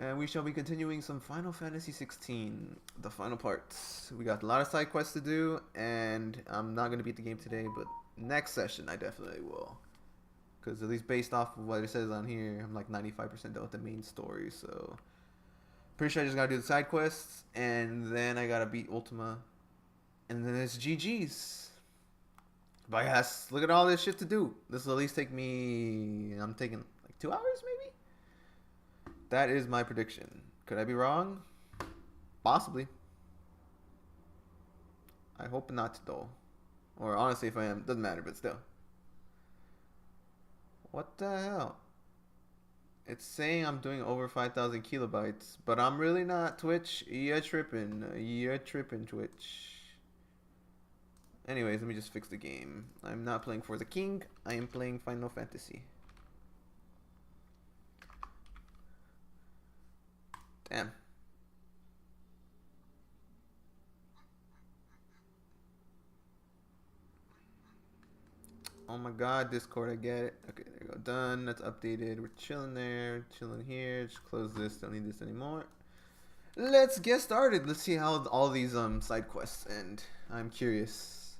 And we shall be continuing some Final Fantasy XVI, the final parts. We got a lot of side quests to do, and I'm not going to beat the game today, but next session I definitely will. Because at least based off of what it says on here, I'm like 95% done with the main story, so... Pretty sure I just gotta do the side quests, and then I gotta beat Ultima, and then it's GG's. But yes, look at all this shit to do. This will at least take me... I'm taking like 2 hours, maybe? That is my prediction. Could I be wrong? Possibly. I hope not, though. Or honestly, if I am, doesn't matter, but still. What the hell? It's saying I'm doing over 5,000 kilobytes, but I'm really not. Twitch, you're tripping. You're tripping, Twitch. Anyways, let me just fix the game. I'm not playing for the king. I am playing Final Fantasy. Damn. Oh my god, Discord, I get it. Okay, there you go. Done. That's updated. We're chilling there. Chilling here. Just close this. Don't need this anymore. Let's get started. Let's see how all these side quests end. I'm curious.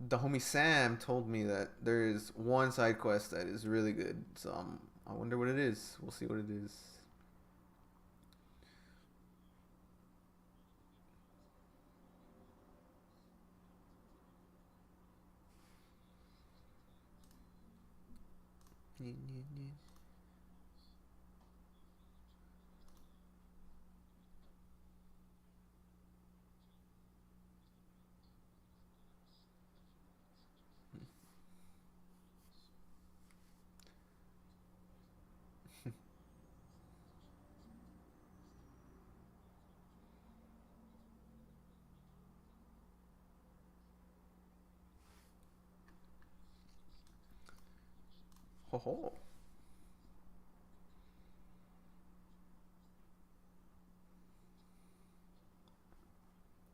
The homie Sam told me that there is one side quest that is really good. So I wonder what it is. We'll see what it is. Ho ho.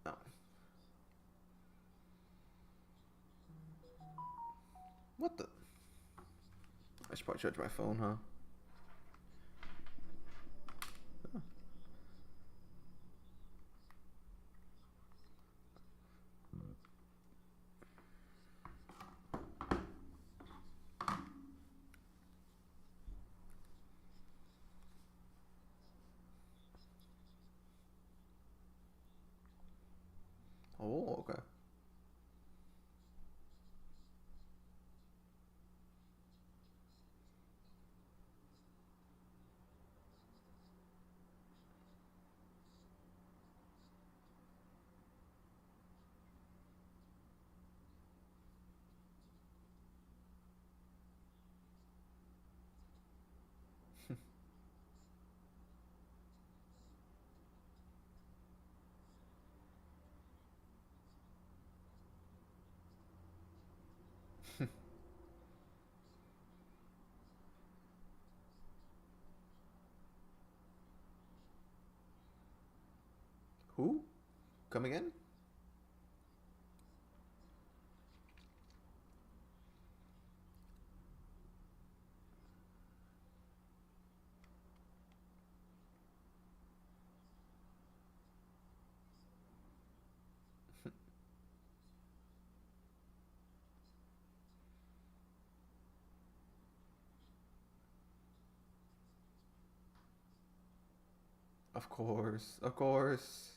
Oh. What the? I should probably charge my phone, huh? Oh, okay. Who? Come again? Of course. Of course.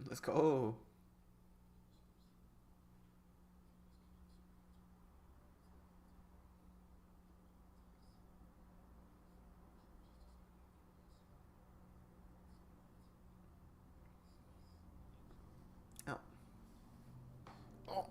Let's go. Oh. Oh.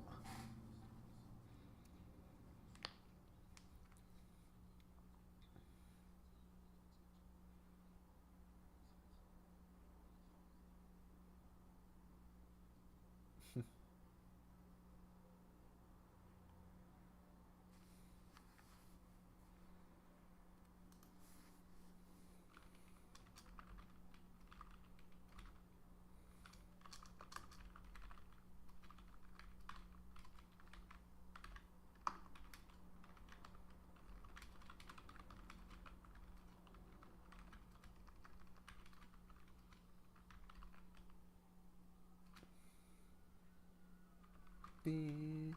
be.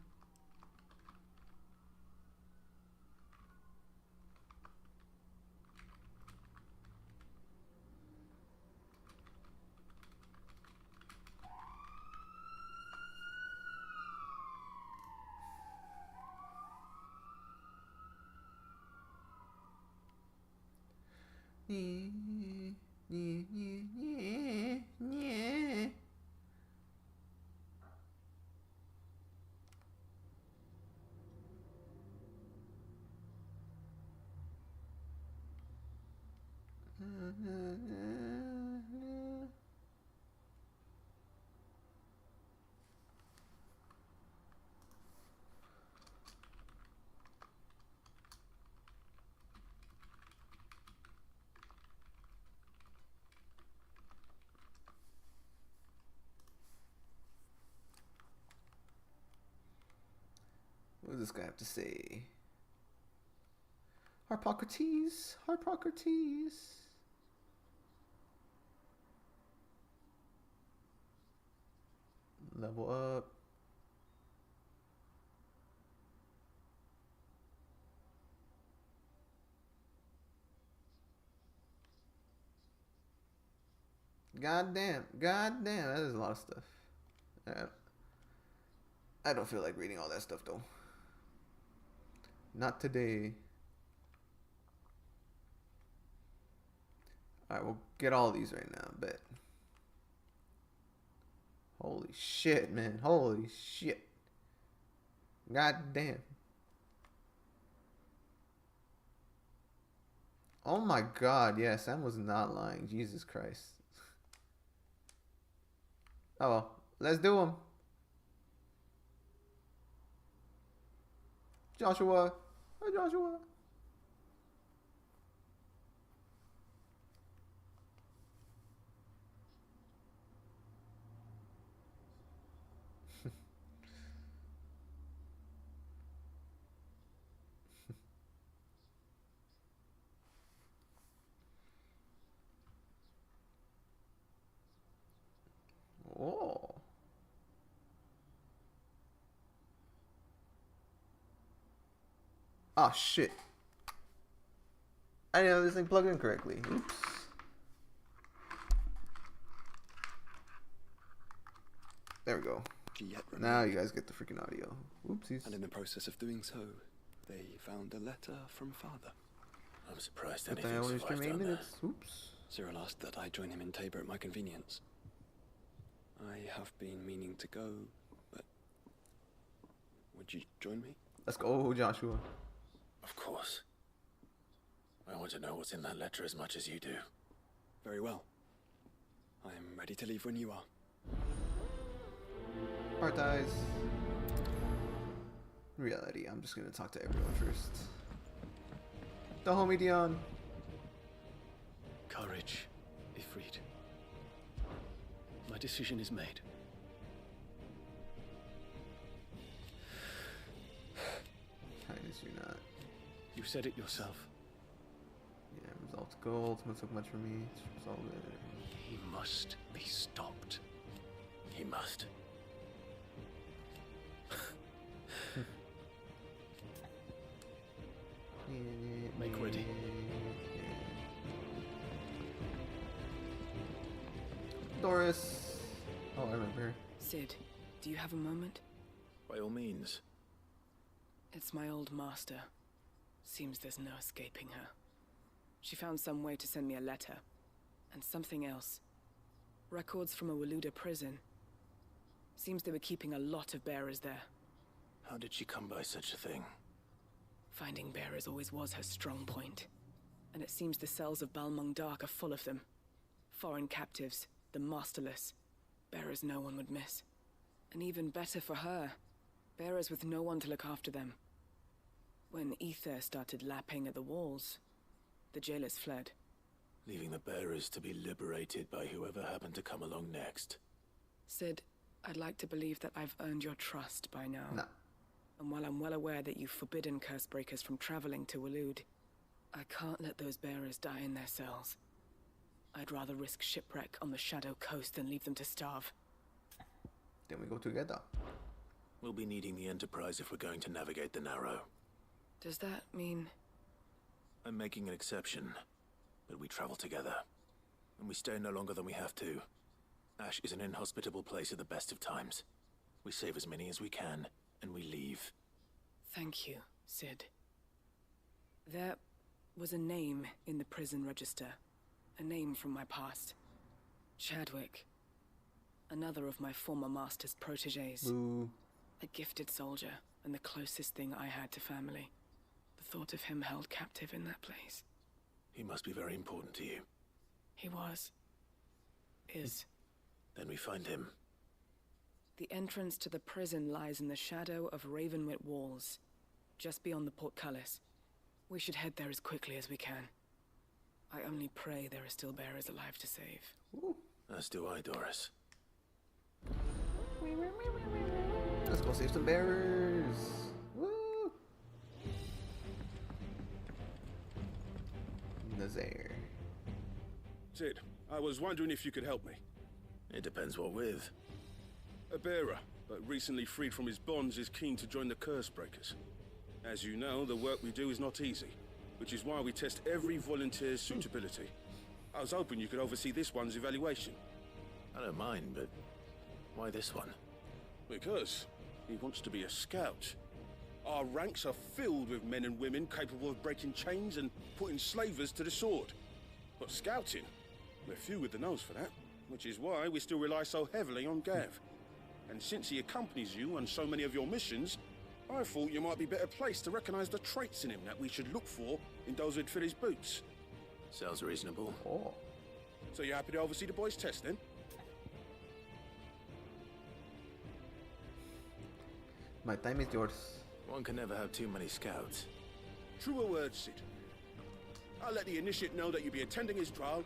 What does this guy have to say? Harpocrates, Harpocrates. Level up. God damn, that is a lot of stuff. I don't feel like reading all that stuff though. Not today. Alright, we'll get all these right now, bet. Holy shit, man. Holy shit. God damn. Oh my god, yeah, Sam was not lying. Jesus Christ. Oh well, let's do them. Joshua. Oh, Joshua. Oh. Oh shit. I didn't know this thing plugged in correctly. Oops. There we go. Now you guys get the freaking audio. Oopsies. And in the process of doing so, they found a letter from father. I'm surprised But anything I only survived stream 8 down minutes. Oops. Cyril asked that I join him in Tabor at my convenience. I have been meaning to go, but would you join me? Let's go, Joshua. Of course. I want to know what's in that letter as much as you do. Very well. I'm ready to leave when you are. Heart eyes. Reality, I'm just gonna talk to everyone first. The homie Dion. Courage, Ifrit. My decision is made. Kindness, you're not. You said it yourself. Yeah, results go. Ultimate took much from me. It's resolved. He must be stopped. He must. Make ready. Doris. Oh, I remember. Sid, do you have a moment? By all means. It's my old master. Seems there's no escaping her. She found some way to send me a letter. And something else. Records from a Waluda prison. Seems they were keeping a lot of bearers there. How did she come by such a thing? Finding bearers always was her strong point. And it seems the cells of Balmung Dark are full of them. Foreign captives, the masterless. Bearers no one would miss. And even better for her, bearers with no one to look after them. When ether started lapping at the walls, the jailers fled. Leaving the bearers to be liberated by whoever happened to come along next. Sid, I'd like to believe that I've earned your trust by now. No. And while I'm well aware that you've forbidden Cursebreakers from traveling to Waloed, I can't let those bearers die in their cells. I'd rather risk shipwreck on the Shadow Coast than leave them to starve. Then we go together. We'll be needing the Enterprise if we're going to navigate the Narrow. Does that mean... I'm making an exception, but we travel together. And we stay no longer than we have to. Ash is an inhospitable place at the best of times. We save as many as we can, and we leave. Thank you, Sid. There was a name in the prison register. A name from my past. Chadwick. Another of my former master's protégés. Boo. A gifted soldier, and the closest thing I had to family. The thought of him held captive in that place. He must be very important to you. He was. Is. Then we find him. The entrance to the prison lies in the shadow of Ravenwit walls, just beyond the portcullis. We should head there as quickly as we can. I only pray there are still bearers alive to save. Ooh. As do I, Doris. Let's go save some bearers. Woo! Nazaire. Sid, I was wondering if you could help me. It depends what with. A bearer, but recently freed from his bonds, is keen to join the Curse Breakers. As you know, the work we do is not easy, which is why we test every volunteer's suitability. I was hoping you could oversee this one's evaluation. I don't mind, but why this one? Because he wants to be a scout. Our ranks are filled with men and women capable of breaking chains and putting slavers to the sword. But scouting, we're few with the nose for that, which is why we still rely so heavily on Gav. And since he accompanies you on so many of your missions, I thought you might be better placed to recognize the traits in him that we should look for in those who'd fill his boots. Sounds reasonable. Oh. So you're happy to oversee the boys' test, then? My time is yours. One can never have too many scouts. Truer words, Sid. I'll let the initiate know that you'll be attending his trial,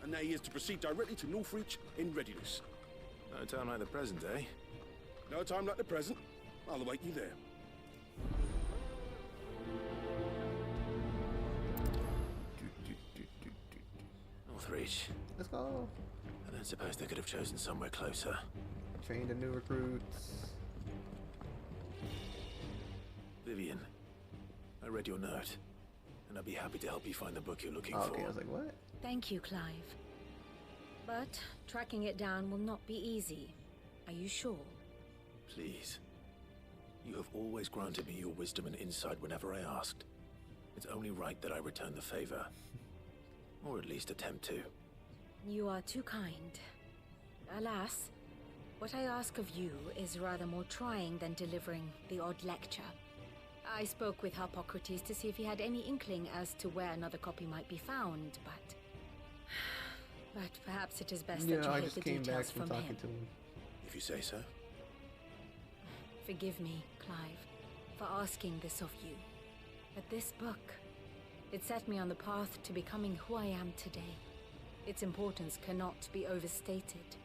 and that he is to proceed directly to Northreach in readiness. No time like the present, eh? No time like the present. I'll await you there. Northreach. Let's go. I don't suppose they could have chosen somewhere closer. Train the new recruits. Vivian, I read your note, and I'd be happy to help you find the book you're looking Oh, for. okay, I was like, what? Thank you, Clive. But tracking it down will not be easy. Are you sure? Please. You have always granted me your wisdom and insight whenever I asked. It's only right that I return the favor. Or at least attempt to. You are too kind. Alas, what I ask of you is rather more trying than delivering the odd lecture. I spoke with Harpocrates to see if he had any inkling as to where another copy might be found, but... But perhaps it is best that you I hear just the came back details from from talking him. to him. If you say so. Forgive me, Clive, for asking this of you. But this book, it set me on the path to becoming who I am today. Its importance cannot be overstated.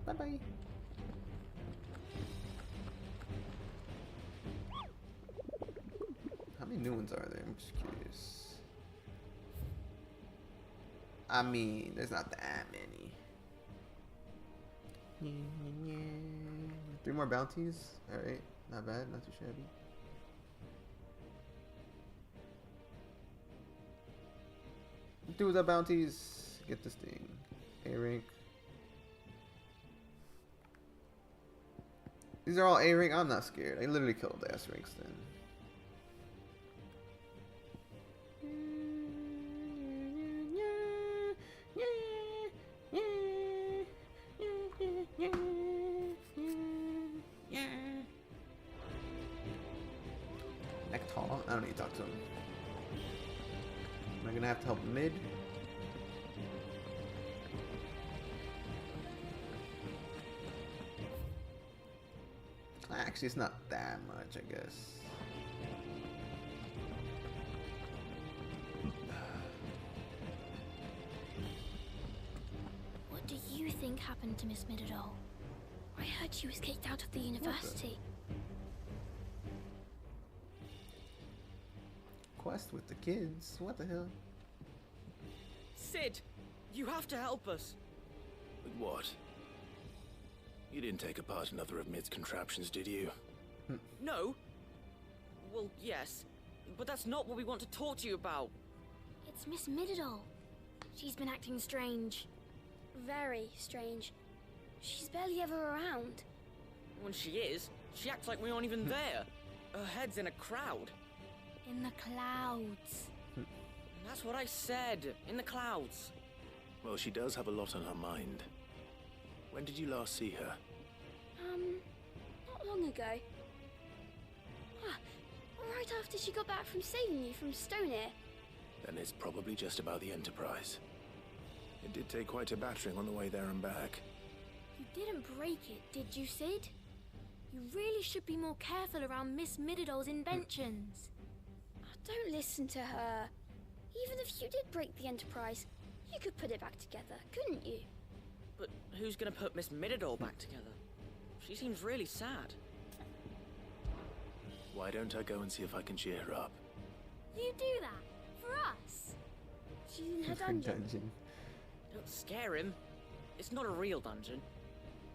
Bye-bye. How many new ones are there? I'm just curious. I mean, there's not that many. 3 more bounties? Alright, not bad, not too shabby. Do the bounties. Get this thing. A rank. These are all A rank. I'm not scared. I literally killed the S ranks then. Nectar? I don't need to talk to him. Am I gonna have to help mid? Actually, it's not that much, I guess. What do you think happened to Miss Midadol? I heard she was kicked out of the university. Quest with the kids? What the hell? Sid, You have to help us. With what? You didn't take apart another of Mid's contraptions, did you? No. Well, yes. But that's not what we want to talk to you about. It's Miss Mididol. She's been acting strange. Very strange. She's barely ever around. When she is, she acts like we aren't even there. Her head's in a crowd. In the clouds. That's what I said. In the clouds. Well, she does have a lot on her mind. When did you last see her? Not long ago. Ah, right after she got back from saving you from Stoneir. Then it's probably just about the Enterprise. It did take quite a battering on the way there and back. You didn't break it, did you, Sid? You really should be more careful around Miss Mididol's inventions. Don't listen to her. Even if you did break the Enterprise, you could put it back together, couldn't you? But who's gonna put Miss Mididol back together? She seems really sad. Why don't I go and see if I can cheer her up? You do that? For us? She's in her dungeon. Don't scare him. It's not a real dungeon.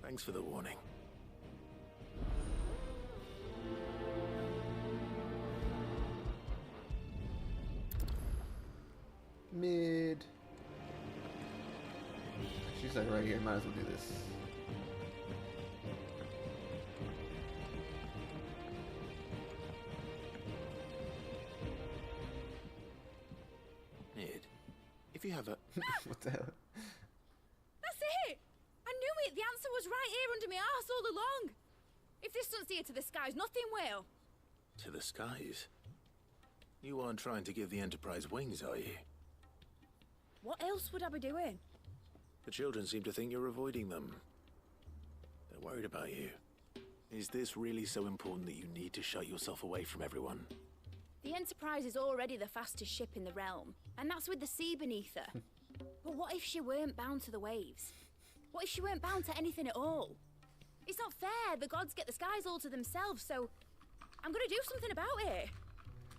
Thanks for the warning. Mid. She's like right here. Might as well do this. Mid, if you have a... What the hell? That's it! I knew it! The answer was right here under my arse all along! If this doesn't steer to the skies, nothing will! To the skies? You aren't trying to give the Enterprise wings, are you? What else would I be doing? The children seem to think you're avoiding them. They're worried about you. Is this really so important that you need to shut yourself away from everyone? The Enterprise is already the fastest ship in the realm, and that's with the sea beneath her. But what if she weren't bound to the waves? What if she weren't bound to anything at all? It's not fair. The gods get the skies all to themselves, so I'm gonna do something about it.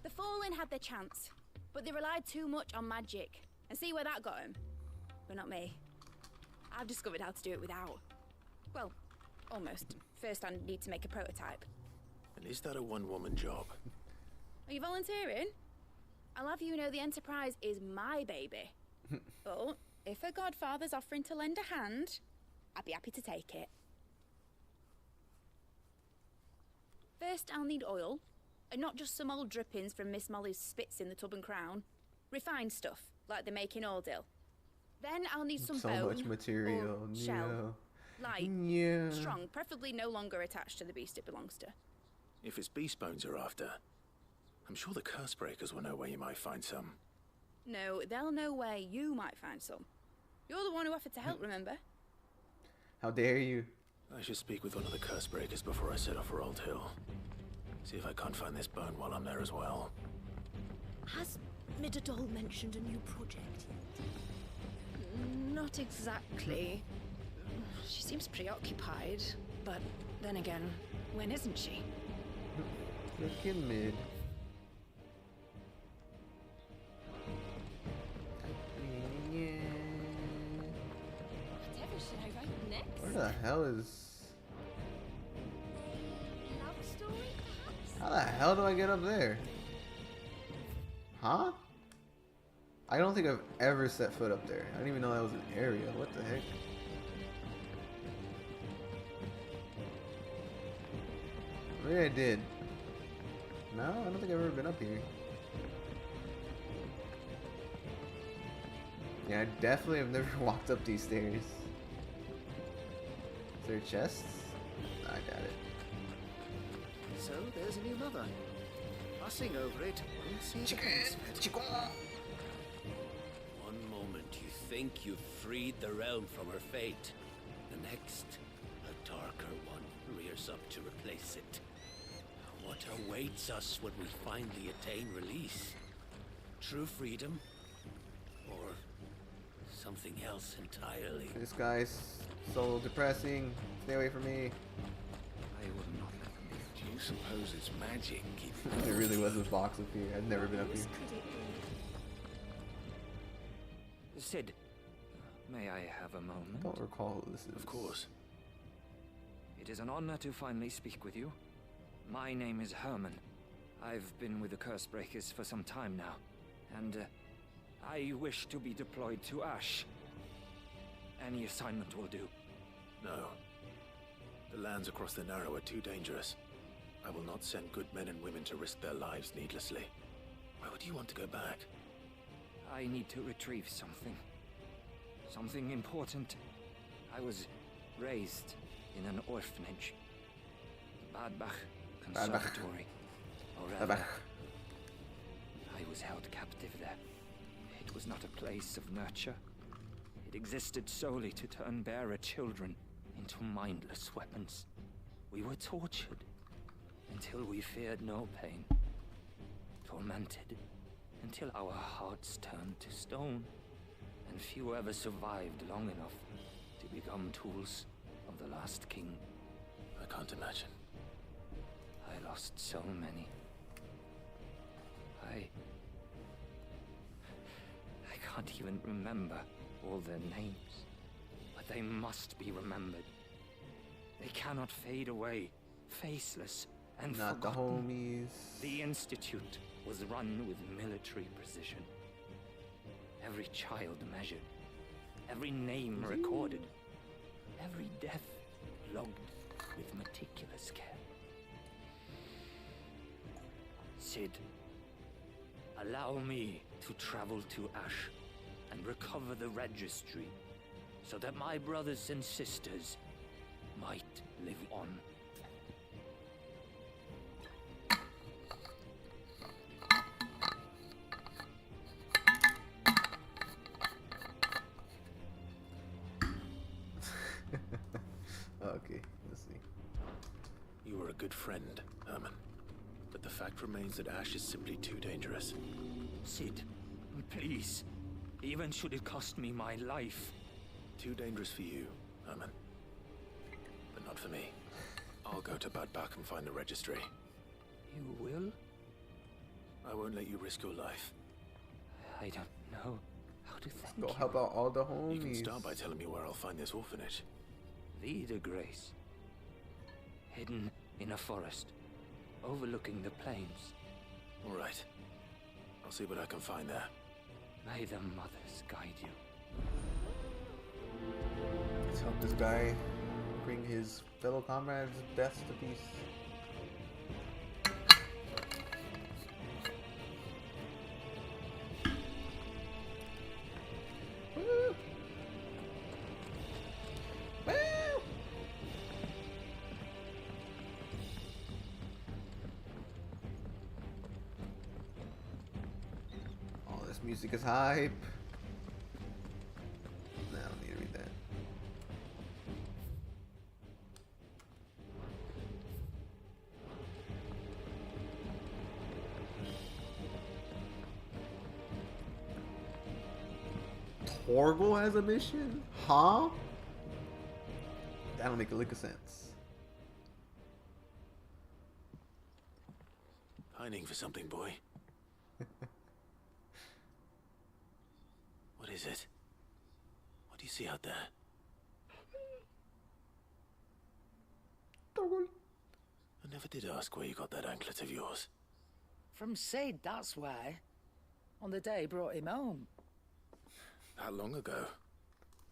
The Fallen had their chance, but they relied too much on magic. And see where that got them? But not me. I've discovered how to do it without. Well, almost. First I need to make a prototype. And is that a one-woman job? Are you volunteering? I'll have you know the Enterprise is my baby. But if her godfather's offering to lend a hand, I'd be happy to take it. First I'll need oil, and not just some old drippings from Miss Molly's spits in the Tub and Crown. Refined stuff, like they make in Ordil. Then I'll need some So bone much material. or shell. Light, Yeah. strong, preferably no longer attached to the beast it belongs to. If it's beast bones you're after, I'm sure the curse breakers will know where you might find some. No, they'll know where you might find some. You're the one who offered to help, remember? How dare you? I should speak with one of the curse breakers before I set off for Old Hill. See if I can't find this bone while I'm there as well. Has Mididol mentioned a new project yet? Not exactly. She seems preoccupied, but then again, when isn't she? Freaking Mid. Yeah. Whatever should I write next? Where the hell is... Love story, perhaps? How the hell do I get up there? Huh? I don't think I've ever set foot up there. I didn't even know that was an area. What the heck? Maybe I did. No, I don't think I've ever been up here. Yeah, I definitely have never walked up these stairs. Is there chests? I doubt it. So there's a new mother. Fussing over it won't see the benefit. One moment you think you've freed the realm from her fate. The next, a darker one rears up to replace it. What awaits us when we finally attain release? True freedom? Or something else entirely? This guy's so depressing. Stay away from me. I would not let them be. Do you suppose it's magic keeping There really was a box up here. I'd never been up here. Sid, May I have a I moment? don't recall who this is. Of course. It is an honor to finally speak with you. My name is Herman. I've been with the Cursebreakers for some time now, and I wish to be deployed to Ash. Any assignment will do. No. The lands across the Narrow are too dangerous. I will not send good men and women to risk their lives needlessly. Why would you want to go back? I need to retrieve something. Something important. I was raised in an orphanage. Badbach Conservatory. Or rather, I was held captive there. It was not a place of nurture. It existed solely to turn bearer children into mindless weapons. We were tortured until we feared no pain. Tormented until our hearts turned to stone. And few ever survived long enough to become tools of the last king. I can't imagine. I lost so many. I can't even remember all their names. But they must be remembered. They cannot fade away, faceless and Not the forgotten. homies. The Institute was run with military precision. Every child measured, every name recorded, every death logged with meticulous care. Sid, allow me to travel to Ash and recover the registry so that my brothers and sisters might live on. Okay, let's see. You were a good friend, Herman. But the fact remains that Ash is simply too dangerous. Sid, please. Even should it cost me my life. Too dangerous for you, Herman. But not for me. I'll go to Badbach and find the registry. You will? I won't let you risk your life. I don't know how to thank Go you. help out all the homies. You can start by telling me where I'll find this orphanage. Vida Grace. Hidden in a forest, overlooking the plains. All right. I'll see what I can find there. May the mothers guide you. Let's help this guy bring his fellow comrades' deaths to peace. Woo! Woo! Oh, this music is hype. Nah, I don't need to read that. Torgal has a mission? Huh? That don't make a lick of sense. Pining for something, boy. What is it? What do you see out there? I never did ask where you got that anklet of yours. From Sid, that's why. On the day he brought him home. That long ago?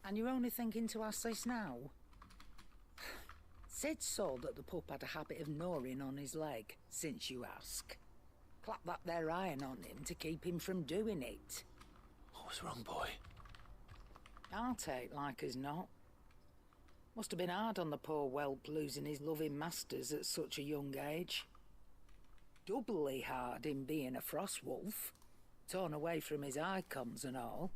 And you're only thinking to ask this now? Sid saw that the pup had a habit of gnawing on his leg, since you ask. Clap that there iron on him to keep him from doing it. What was wrong, boy? I'll take like as not. Must have been hard on the poor whelp losing his loving masters at such a young age. Doubly hard in being a frost wolf, torn away from his icons and all.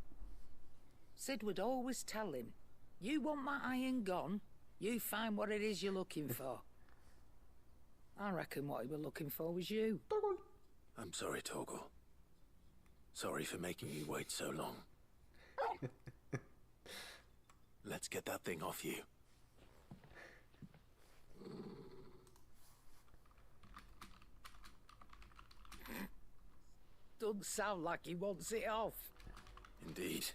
Sid would always tell him, you want my iron gone, you find what it is you're looking for. I reckon what he was looking for was you. I'm sorry, Torgal. Sorry for making you wait so long. Let's get that thing off you. Doesn't sound like he wants it off. Indeed.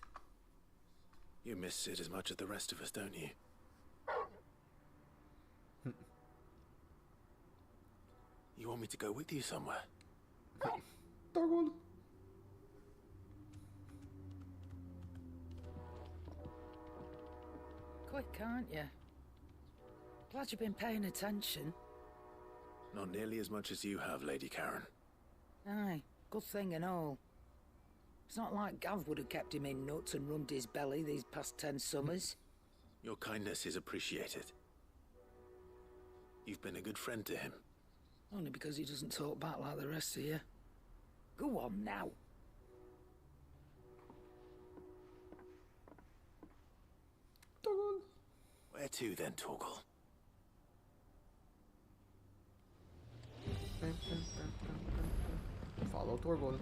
You miss Sid as much as the rest of us, don't you? You want me to go with you somewhere? Torgold. Quick, aren't you? Glad you've been paying attention. Not nearly as much as you have, Lady Karen. Aye, good thing and all. It's not like Gav would have kept him in nuts and rubbed his belly these past 10 summers. Your kindness is appreciated. You've been a good friend to him. Only because he doesn't talk back like the rest of you. Go on now. Torgold. Where to then, Torgal? Follow Torgold.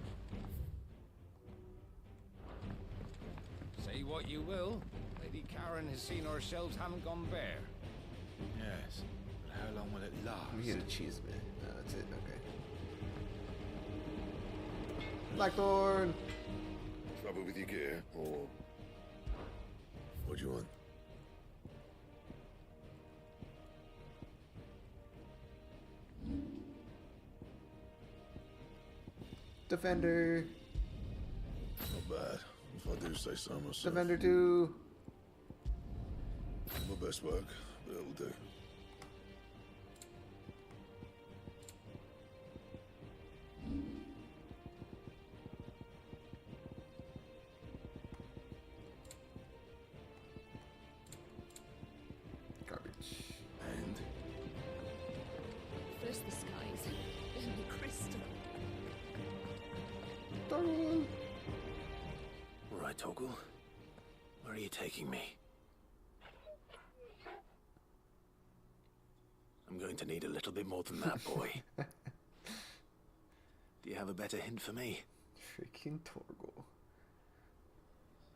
Say what you will, Lady Karen has seen our shelves haven't gone bare. Yes. But how long will it last? We get a cheese man. That's it. Okay. Blackthorn. Trouble with your gear, or what do you want? Defender. Not bad, if I do say so myself. Defender 2. My best work, but it'll do. Garbage. And First the skies, then the crystal. Torgold. All right, Torgal. Where are you taking me? I'm going to need a little bit more than that, boy. Do you have a better hint for me? Freaking Torgold.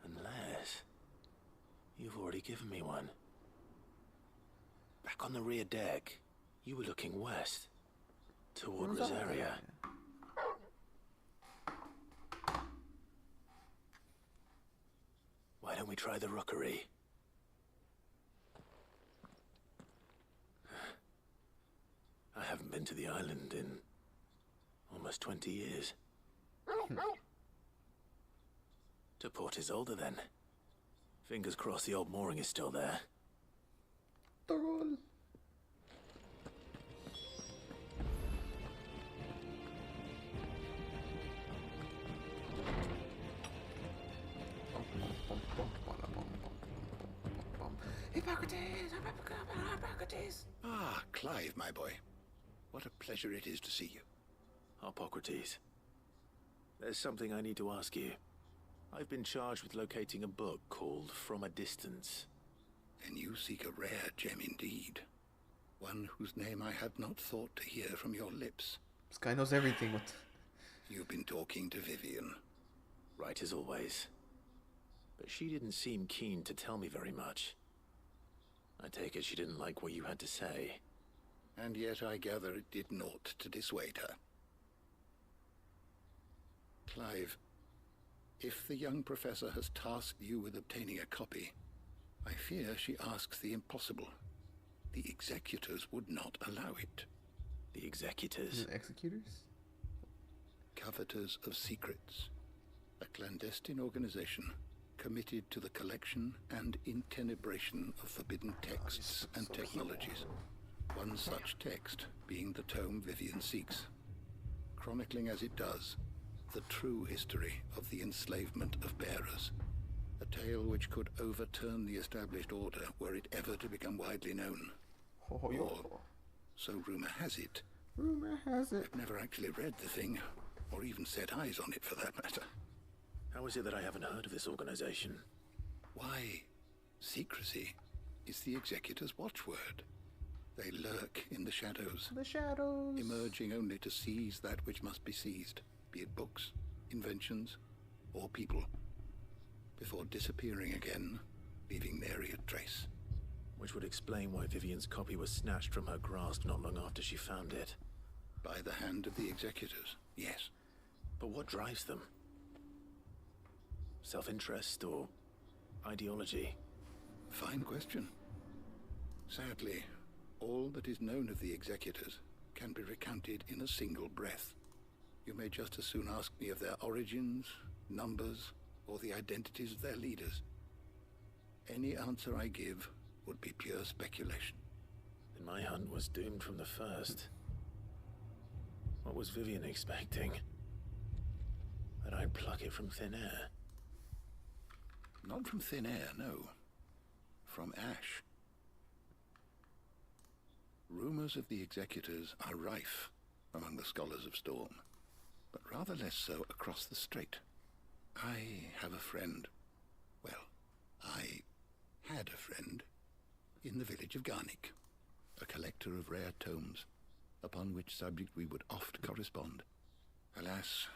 Unless you've already given me one. Back on the rear deck, you were looking west, toward Rosaria. Why don't we try the rookery? I haven't been to the island in almost 20 years. To Port Isolde, then. Fingers crossed the old mooring is still there. Torgold. Hippocrates! Ah, Clive, my boy. What a pleasure it is to see you. Hippocrates. There's something I need to ask you. I've been charged with locating a book called From a Distance. And you seek a rare gem indeed. One whose name I had not thought to hear from your lips. This guy knows everything. What? You've been talking to Vivian. Right as always. But she didn't seem keen to tell me very much. I take it she didn't like what you had to say. And yet I gather it did naught to dissuade her. Clive, if the young professor has tasked you with obtaining a copy, I fear she asks the impossible. The executors would not allow it. The executors? Executors? Coveters of Secrets. A clandestine organization committed to the collection and intenebration of forbidden texts and technologies. One such text being the tome Vivian seeks, chronicling as it does the true history of the enslavement of bearers. A tale which could overturn the established order were it ever to become widely known. Or, so rumor has it. Rumor has it. I've never actually read the thing, or even set eyes on it for that matter. How is it that I haven't heard of this organization? Why, secrecy is the executor's watchword. They lurk in the shadows. The shadows. Emerging only to seize that which must be seized, be it books, inventions, or people, before disappearing again, leaving nary a trace. Which would explain why Vivian's copy was snatched from her grasp not long after she found it. By the hand of the executors, yes. But what drives them? Self-interest or ideology? Fine question. Sadly, all that is known of the Executors can be recounted in a single breath. You may just as soon ask me of their origins, numbers, or the identities of their leaders. Any answer I give would be pure speculation. Then my hunt was doomed from the first. What was Vivian expecting? That I'd pluck it from thin air? Not from thin air, no. From ash. Rumors of the Executors are rife among the Scholars of Storm, but rather less so across the Strait. I have a friend. Well, I had a friend in the village of Garnick, a collector of rare tomes, upon which subject we would oft correspond. Alas,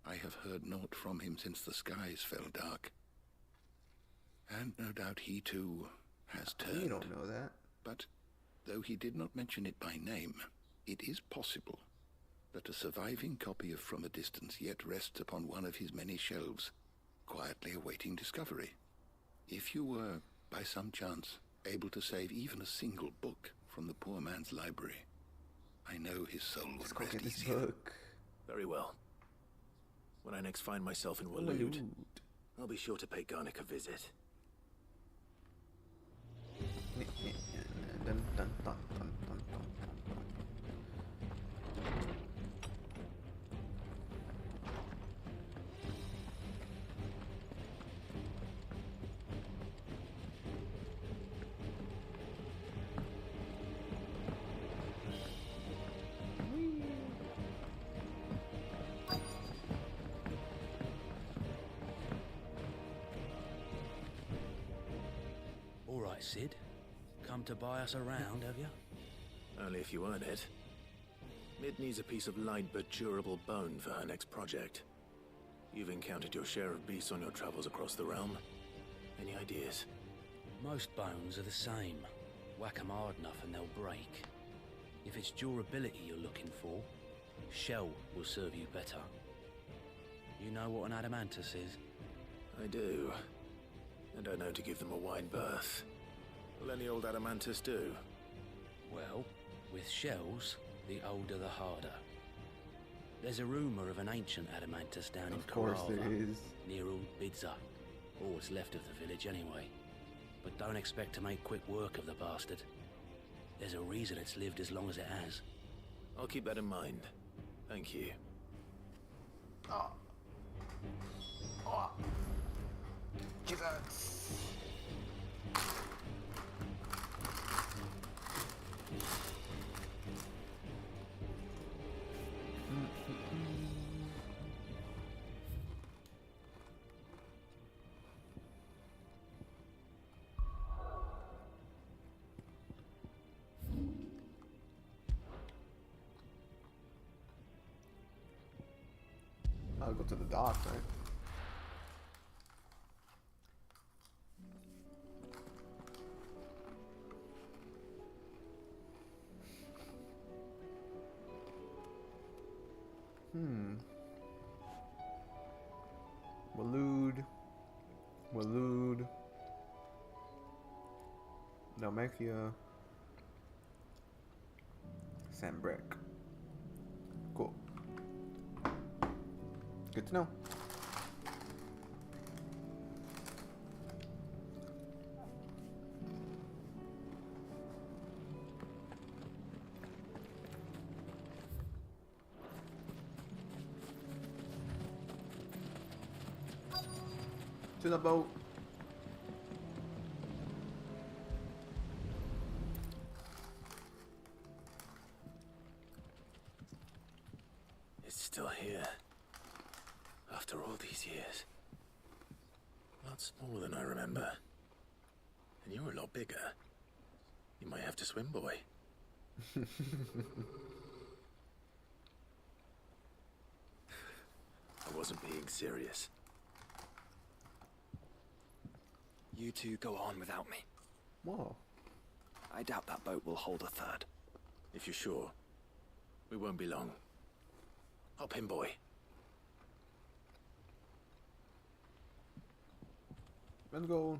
I have heard naught from him since the skies fell dark. And no doubt he too has turned. You don't know that. But though he did not mention it by name, it is possible that a surviving copy of From a Distance yet rests upon one of his many shelves, quietly awaiting discovery. If you were, by some chance, able to save even a single book from the poor man's library, I know his soul would rest easier. Very well. When I next find myself in Waloed, I'll be sure to pay Garnick a visit. Dun, dun, dun, dun, dun, dun. All right, Sid. Come to buy us around, have you? Only if you earn it. Mid needs a piece of light but durable bone for her next project. You've encountered your share of beasts on your travels across the realm. Any ideas? Most bones are the same. Whack 'em hard enough and they'll break. If it's durability you're looking for, shell will serve you better. You know what an adamantus is? I do. And I know to give them a wide berth. Will any old adamantus do? Well, with shells, the older the harder. There's a rumor of an ancient adamantus down in Of course Carava, there is. near Bidza. All what's left of the village anyway. But don't expect to make quick work of the bastard. There's a reason it's lived as long as it has. I'll keep that in mind. Thank you. Oh. Oh. Jesus. I'll go to the dock, right? Waloed. Dalmacia. Sandbreak. Cool. Good to know. To the boat. It's still here. After all these years. Lot smaller than I remember. And you're a lot bigger. You might have to swim, boy. I wasn't being serious. You two go on without me. Whoa. I doubt that boat will hold a third. If you're sure, we won't be long. Hop in, boy. Let's go.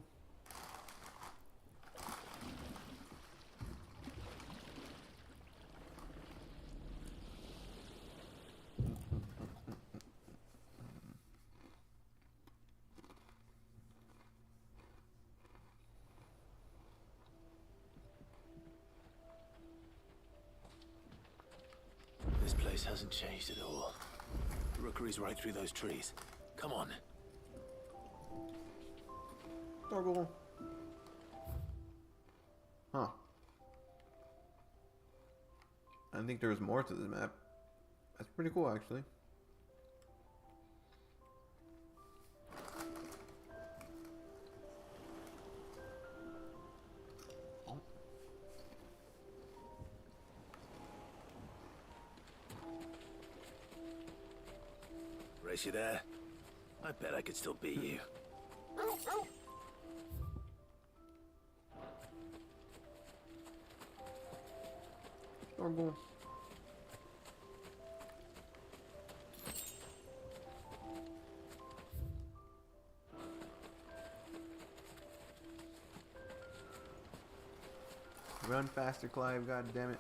This place hasn't changed at all. The rookery's right through those trees. Come on. Toggle. Huh. I think there's more to this map. That's pretty cool, actually. Race you there? I bet I could still beat you. Toggle. Run faster, Clive, god damn it.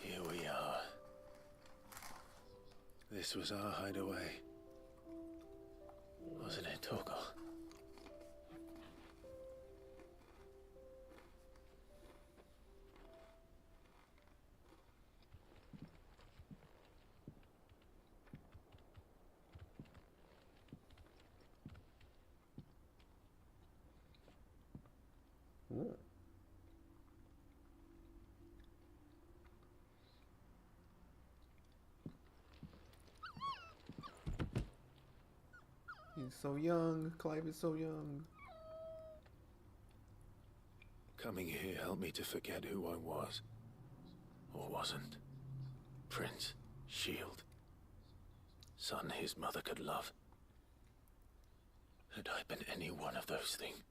Here we are. This was our hideaway. Wasn't it, Torgal? Ooh. He's so young. Clive is so young. Coming here helped me to forget who I was. Or wasn't. Prince, shield. Son his mother could love. Had I been any one of those things?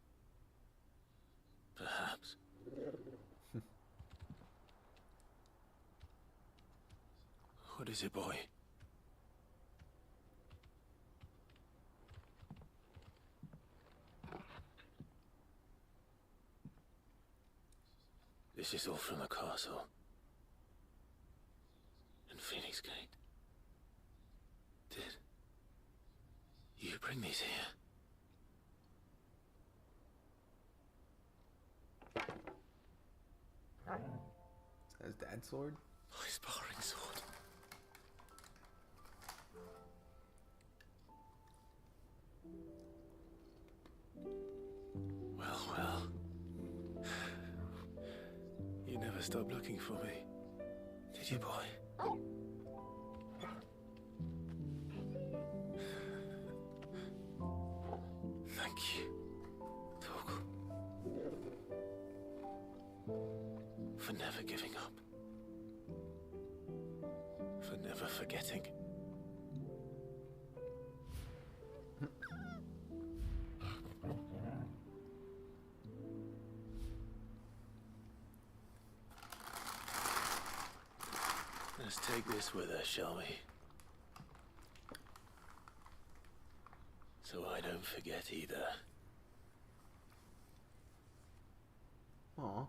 Perhaps. What is it, boy? This is all from the castle. And Phoenix Gate. Did you bring these here? His dad's sword? My sparring sword. Well, well. You never stopped looking for me, did you, boy? Thank you, Torgal. For never giving up. For never forgetting. Let's take this with us, shall we? So I don't forget either. Aw.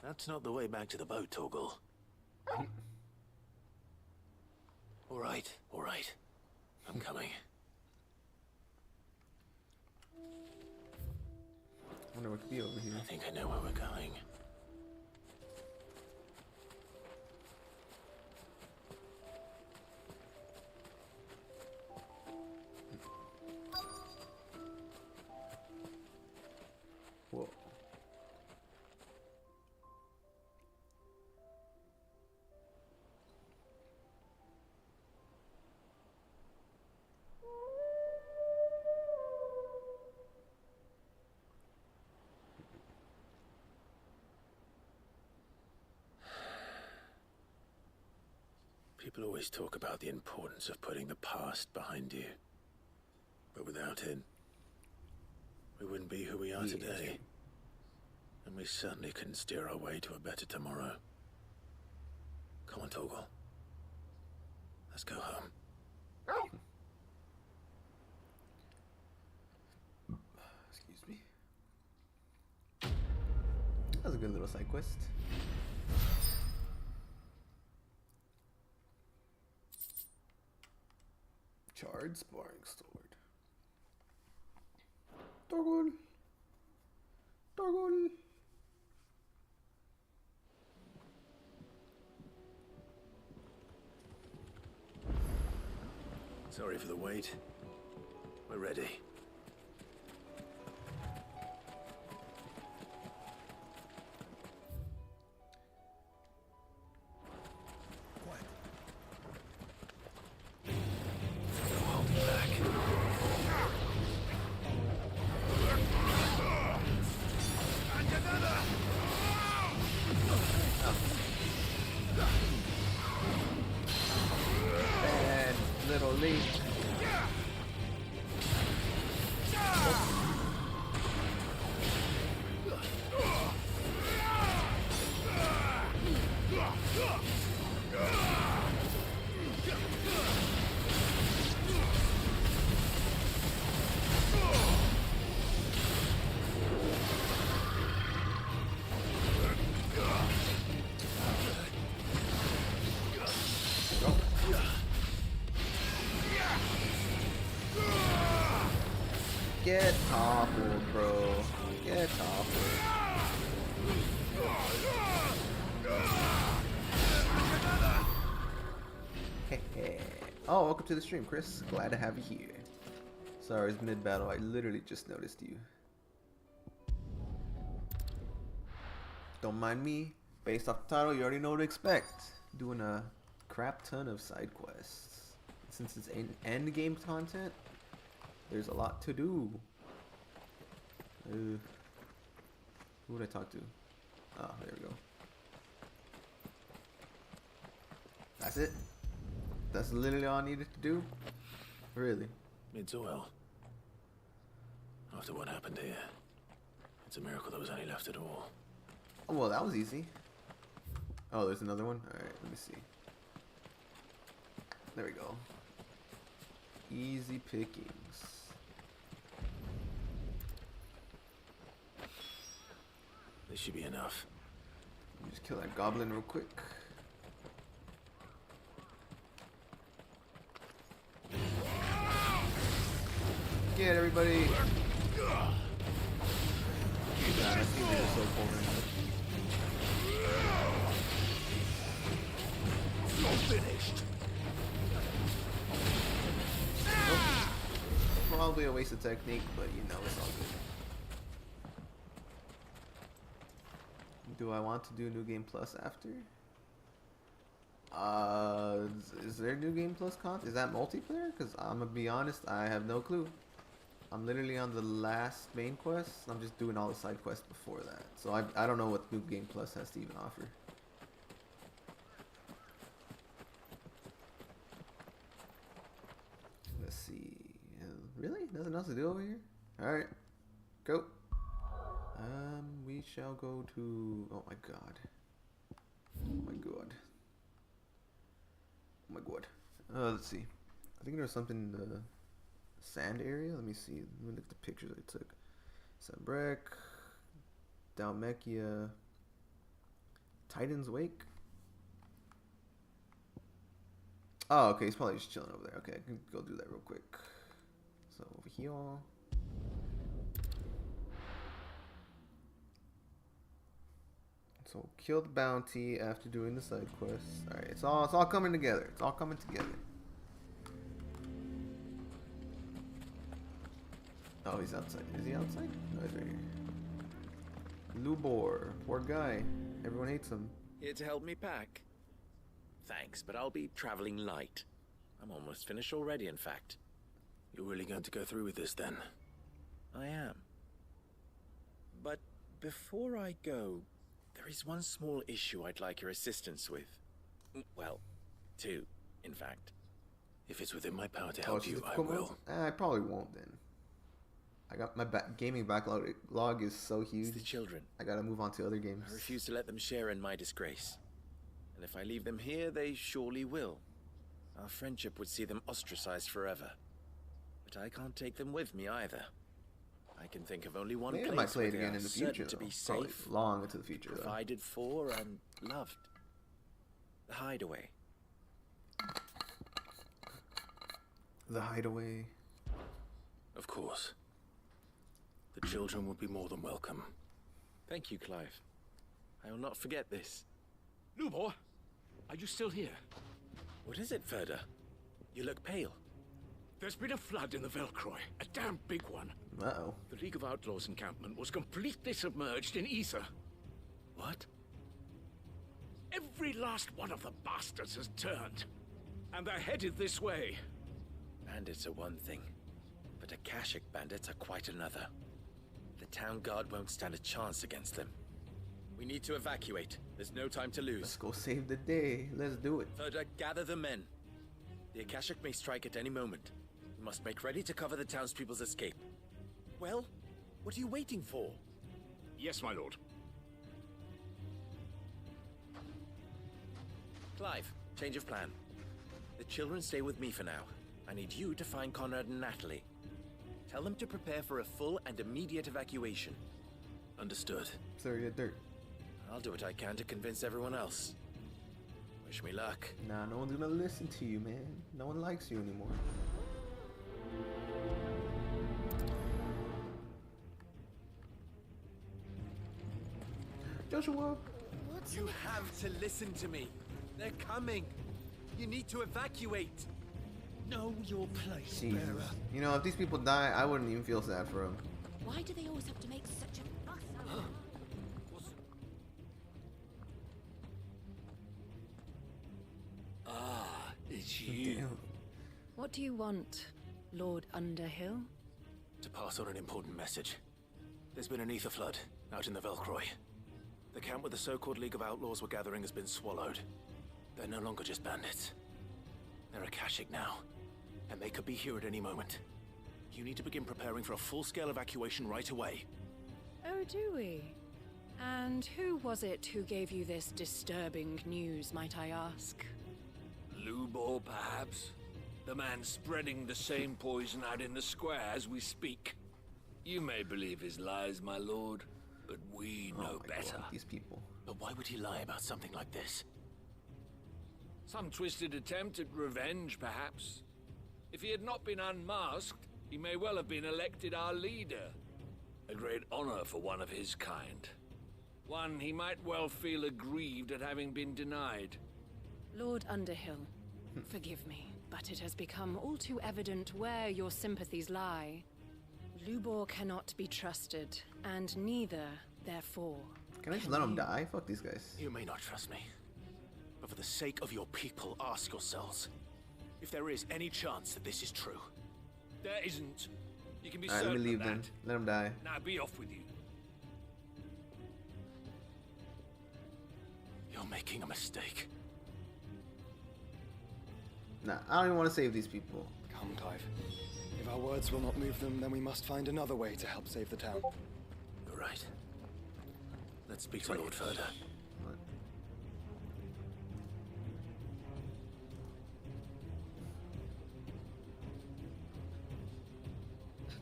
That's not the way back to the boat, Torgal. All right. I'm coming. I wonder what could be over here. I think I know where we're going. Whoa. People always talk about the importance of putting the past behind you. But without it, we wouldn't be who we are today. And we certainly couldn't steer our way to a better tomorrow. Come on, Torgal. Let's go home. Excuse me. That was a good little side quest. Charred sparring sword. Torgal. Torgal. Sorry for the wait. We're ready. Little leap. Get toppled, bro. Get toppled. Oh, welcome to the stream, Chris. Glad to have you here. Sorry, it's mid-battle. I literally just noticed you. Don't mind me. Based off the title, you already know what to expect. Doing a crap ton of side quests. Since it's end game content, there's a lot to do. Who would I talk to? Oh, there we go. That's it? That's literally all I needed to do? Really? It's well. After what happened here, it's a miracle there was any left at all. Oh, well, that was easy. Oh, there's another one? Alright, let me see. There we go. Easy pickings. This should be enough. Let me just kill that goblin real quick. Get everybody! God, I think they're so cool right now. You're finished. Nope. Probably a waste of technique, but you know it's all good. Do I want to do New Game Plus after? Is there New Game Plus content? Is that multiplayer? Because I'm gonna be honest, I have no clue. I'm literally on the last main quest. I'm just doing all the side quests before that. So I don't know what New Game Plus has to even offer. Let's see. Really? Nothing else to do over here? Alright. Go. We shall go to... Oh my god. Oh my god. Oh my god. Let's see. I think there's something in the sand area. Let me see. Let me look at the pictures I took. Sambrek. Dalmekia. Titan's Wake. Oh, okay. He's probably just chilling over there. Okay, I can go do that real quick. So over here. So kill the bounty after doing the side quests. All right, it's all coming together. It's all coming together. Oh, he's outside. Is he outside? No, he's right here. Lubor, poor guy. Everyone hates him. Here to help me pack. Thanks, but I'll be traveling light. I'm almost finished already, in fact. You're really going to go through with this then? I am. But before I go, there is one small issue I'd like your assistance with. Well, Two, in fact. If it's within my power to help you, I will. I probably won't then. I got my gaming backlog is so huge. It's the children. I gotta move on to other games. I refuse to let them share in my disgrace. And if I leave them here, they surely will. Our friendship would see them ostracized forever. But I can't take them with me either. I can think of only one place I might play it where again they in the are certain future. to be Probably safe, long into the future, though. provided for, and loved. The Hideaway. The Hideaway. Of course. The children would be more than welcome. Thank you, Clive. I will not forget this. Lubor, are you still here? What is it, Ferda? You look pale. There's been a flood in the Velcroy, a damn big one. Uh-oh. The League of Outlaws encampment was completely submerged in ether. What? Every last one of the bastards has turned. And they're headed this way. Bandits are one thing, but Akashic bandits are quite another. The town guard won't stand a chance against them. We need to evacuate. There's no time to lose. Let's go save the day. Let's do it. Ferda, gather the men. The Akashic may strike at any moment. We must make ready to cover the townspeople's escape. Well, what are you waiting for? Yes, my lord. Clive, change of plan. The children stay with me for now. I need you to find Conrad and Natalie. Tell them to prepare for a full and immediate evacuation. Understood. Sorry, dirt. I'll do what I can to convince everyone else. Wish me luck. Nah, no one's gonna listen to you, man. No one likes you anymore. Joshua! You have to listen to me. They're coming. You need to evacuate. Know your place, Jesus. bearer. You know, if these people die, I wouldn't even feel sad for them. Why do they always have to make such a fuss? Ah, it's you. Damn. What do you want, Lord Underhill? To pass on an important message. There's been an ether flood out in the Velcroy. The camp where the so-called League of Outlaws were gathering has been swallowed. They're no longer just bandits. They're Akashic now, and they could be here at any moment. You need to begin preparing for a full-scale evacuation right away. Oh, do we? And who was it who gave you this disturbing news, might I ask? Lubor, perhaps? The man spreading the same poison out in the square as we speak. You may believe his lies, my lord, but we know better. God, these people. But why would he lie about something like this? Some twisted attempt at revenge, perhaps. If he had not been unmasked, he may well have been elected our leader. A great honor for one of his kind. One he might well feel aggrieved at having been denied. Lord Underhill, forgive me, but it has become all too evident where your sympathies lie. Lubor cannot be trusted, and neither, therefore. Can I just let them die? Fuck these guys. You may not trust me, but for the sake of your people, ask yourselves if there is any chance that this is true. There isn't. You can be Alright, let certain me leave of them. that. Let them die. Now be off with you. You're making a mistake. Nah, I don't even want to save these people. Come, Clive. If our words will not move them, then we must find another way to help save the town. You're right. Let's speak to Lord Ferda.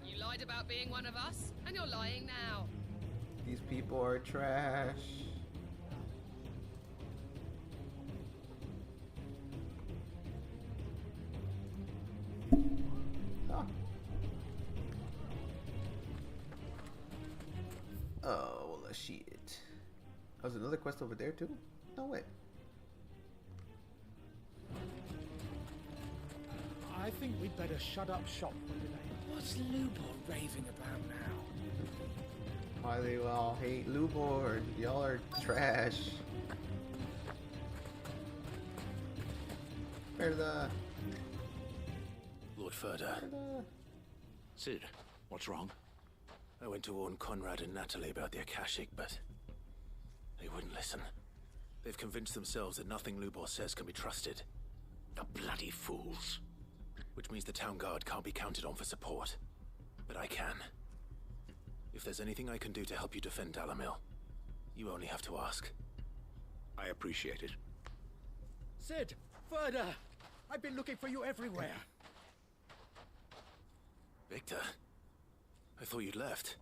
You lied about being one of us, and you're lying now. These people are trash. Oh, well, shit. Oh, there's another quest over there, too? No way. I think we'd better shut up shop for today. What's Lubor raving about now? Why they all hate Lubor? Y'all are trash. Ferda. Lord Ferda. Sid, what's wrong? I went to warn Conrad and Natalie about the Akashic, but they wouldn't listen. They've convinced themselves that nothing Lubor says can be trusted. The bloody fools. Which means the town guard can't be counted on for support. But I can. If there's anything I can do to help you defend Dalamil, you only have to ask. I appreciate it. Sid! Further! I've been looking for you everywhere. Victor, I thought you'd left.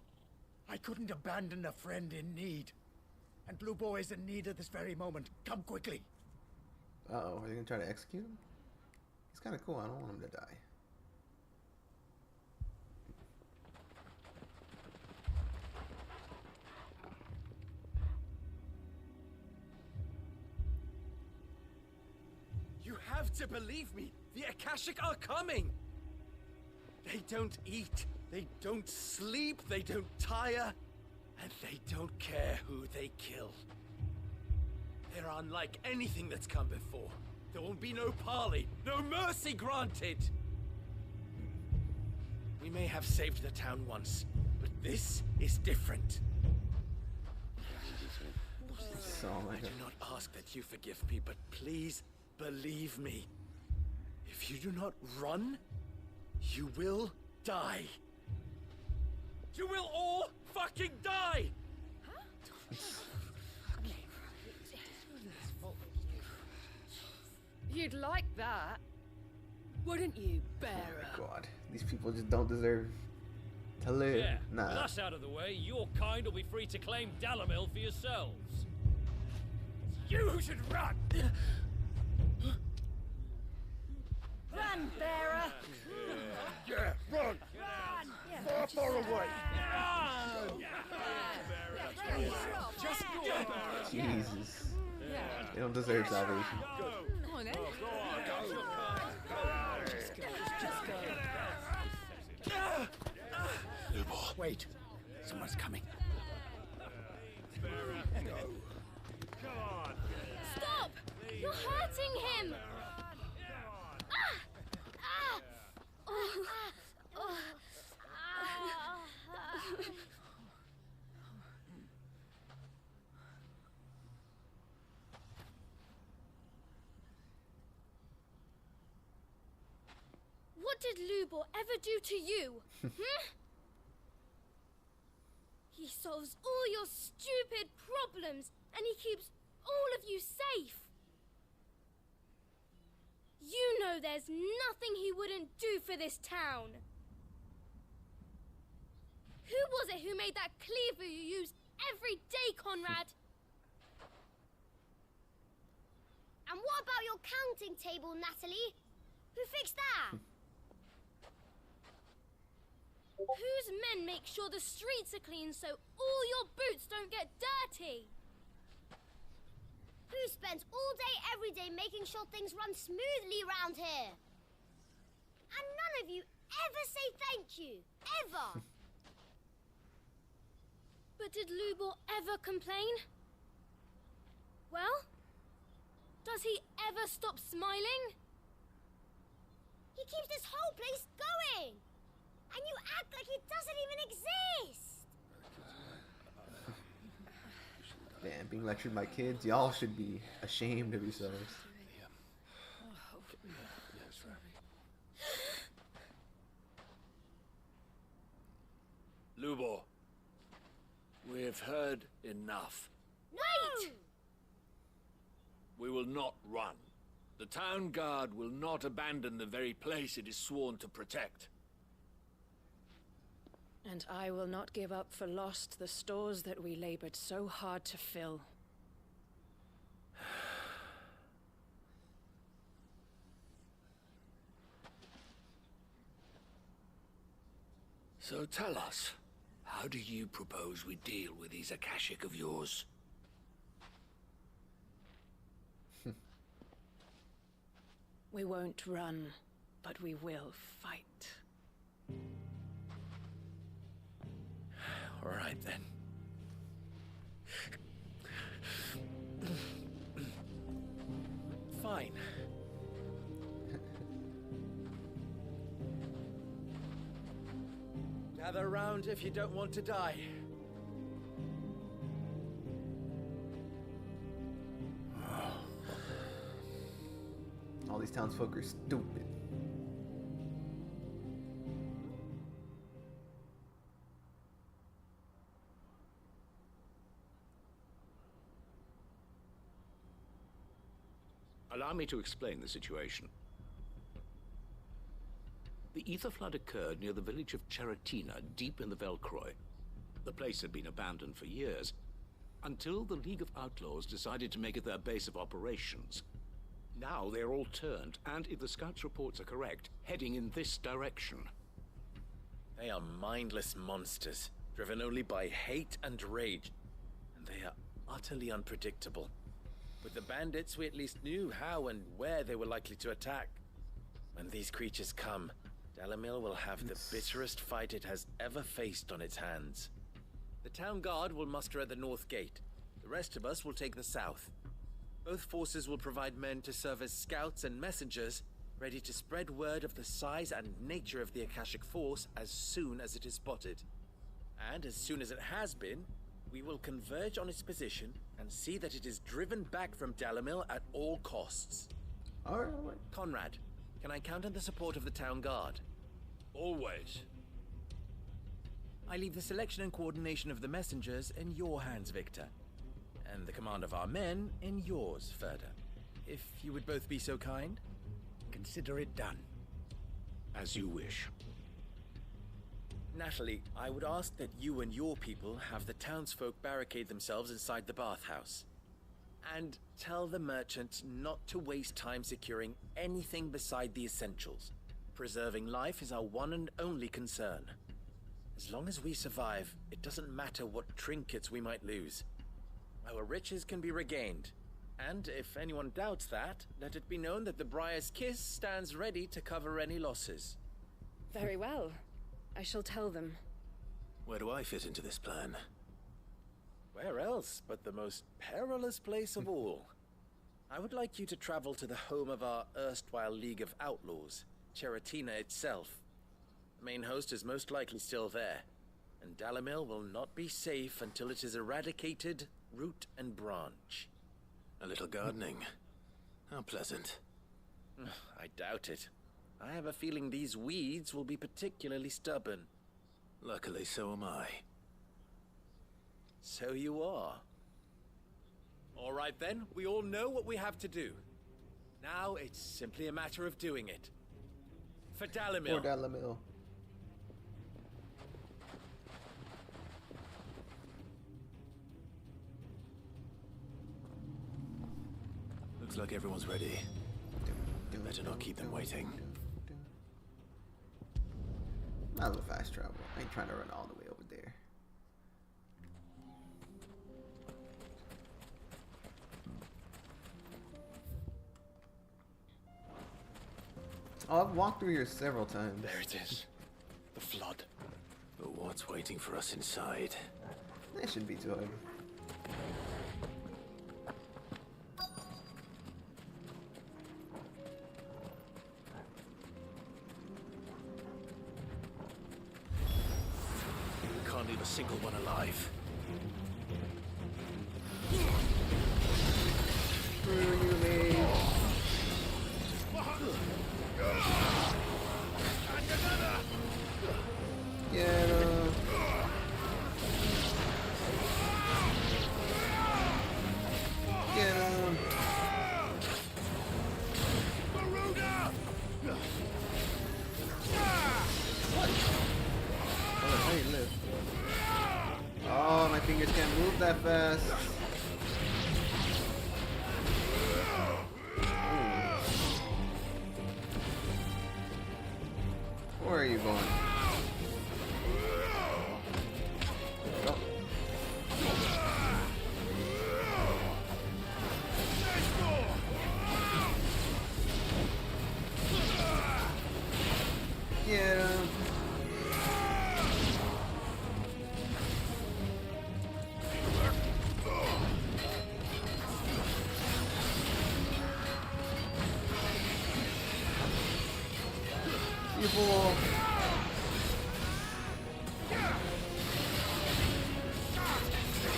I couldn't abandon a friend in need. And Blue Boy is in need at this very moment. Come quickly. Uh-oh, are you gonna try to execute him? He's kind of cool. I don't want him to die. You have to believe me. The Akashic are coming. They don't eat. They don't sleep. They don't tire. And they don't care who they kill. They're unlike anything that's come before. There won't be no parley, no mercy granted. We may have saved the town once, but this is different. I do not ask that you forgive me, but please believe me. If you do not run, you will die. You will all fucking die! You'd like that, wouldn't you, Bearer? Oh my god, these people just don't deserve to live. Yeah, Nah. with us out of the way, your kind will be free to claim Dalamil for yourselves. It's you who should run! Run, Bearer! Yeah, run! Far, far away! Just go! Jesus. They don't deserve salvation. Come on, then. Wait, someone's coming. Stop! You're hurting him! What did Lubor ever do to you? He solves all your stupid problems, and he keeps all of you safe. You know there's nothing he wouldn't do for this town. Who was it who made that cleaver you use every day, Conrad? And what about your counting table, Natalie? Who fixed that? Whose men make sure the streets are clean so all your boots don't get dirty? Who spends all day every day making sure things run smoothly around here? And none of you ever say thank you. Ever. But did Lubor ever complain? Well, does he ever stop smiling? He keeps this whole place going. And you act like it doesn't even exist! Man, being lectured by kids, y'all should be ashamed of yourselves. Lubor, we've heard enough. Wait! We will not run. The town guard will not abandon the very place it is sworn to protect. And I will not give up for lost the stores that we labored so hard to fill. So tell us, how do you propose we deal with these Akashic of yours? We won't run, but we will fight. All right, then. Fine. Gather round if you don't want to die. All these townsfolk are stupid. Allow me to explain the situation. The ether flood occurred near the village of Cheratina, deep in the Velcroy. The place had been abandoned for years, until the League of Outlaws decided to make it their base of operations. Now they're all turned, and if the scouts' reports are correct, heading in this direction. They are mindless monsters, driven only by hate and rage, and they are utterly unpredictable. With the bandits, we at least knew how and where they were likely to attack. When these creatures come, Dalamil will have the bitterest fight it has ever faced on its hands. The town guard will muster at the north gate. The rest of us will take the south. Both forces will provide men to serve as scouts and messengers, ready to spread word of the size and nature of the Akashic Force as soon as it is spotted. And as soon as it has been, we will converge on its position and see that it is driven back from Dalamil at all costs. Alright. Conrad, can I count on the support of the town guard? Always. I leave the selection and coordination of the messengers in your hands, Victor. And the command of our men in yours, Ferda. If you would both be so kind. Consider it done. As you wish. Natalie, I would ask that you and your people have the townsfolk barricade themselves inside the bathhouse. And tell the merchants not to waste time securing anything beside the essentials. Preserving life is our one and only concern. As long as we survive, it doesn't matter what trinkets we might lose. Our riches can be regained. And if anyone doubts that, let it be known that the Briar's Kiss stands ready to cover any losses. Very well. I shall tell them. Where do I fit into this plan? Where else but the most perilous place of all? I would like you to travel to the home of our erstwhile League of Outlaws, Cheratina itself. The main host is most likely still there, and Dalamil will not be safe until it is eradicated, root and branch. A little gardening. How pleasant. I doubt it. I have a feeling these weeds will be particularly stubborn. Luckily, so am I. So you are. All right then, we all know what we have to do. Now it's simply a matter of doing it. For Dalamil. For Dalamil. Looks like everyone's ready. Better not keep them waiting. I love fast travel. I ain't trying to run all the way over there. Oh, I've walked through here several times. There it is. The flood. But what's waiting for us inside? That shouldn't be too hard. Can't leave a single one alive. Screw you, mate. Get him. Get him. What? Oh, how you live? Oh, my fingers can't move that fast. Where are you going? Go. Get him. You fool.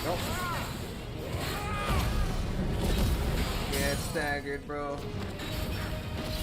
Nope. Get staggered, bro.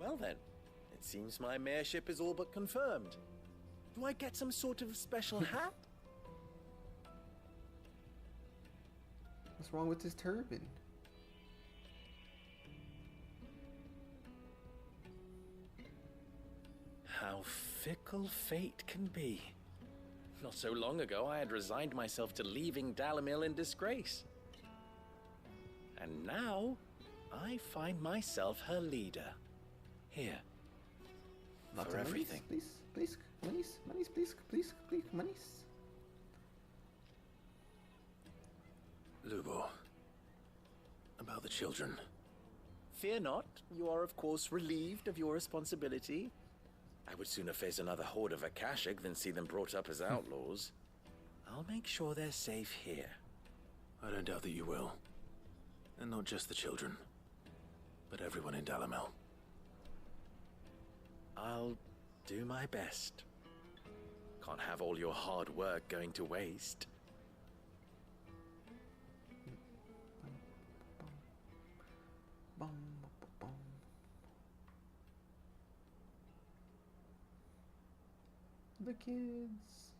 Well then, it seems my mayorship is all but confirmed. Do I get some sort of special hat? What's wrong with this turban? How fickle fate can be. Not so long ago, I had resigned myself to leaving Dalamil in disgrace. And now, I find myself her leader. Here. Lots For of everything. Monies, please, monies, monies, please, please, please, monies. Lubo. About the children. Fear not, you are of course relieved of your responsibility. I would sooner face another horde of Akashic than see them brought up as outlaws. I'll make sure they're safe here. I don't doubt that you will. And not just the children, but everyone in Dalamel. I'll do my best. Can't have all your hard work going to waste. The kids.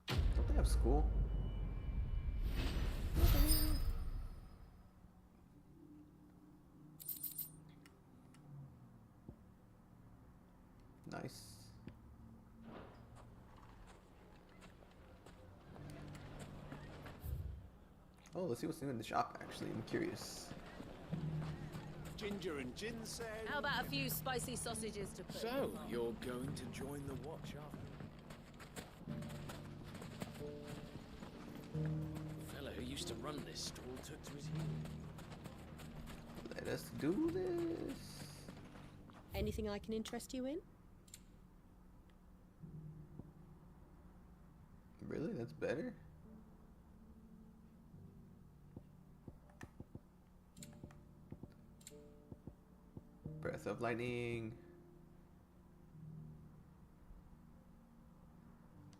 Don't they have school? Nice. Oh, let's see what's new in the shop, actually. I'm curious. Ginger and ginseng. How about a few spicy sausages to put? So, you're going to join the watch, aren't you? The fellow who used to run this stall took to his heels. Let us do this. Anything I can interest you in? Really? That's better? Breath of lightning.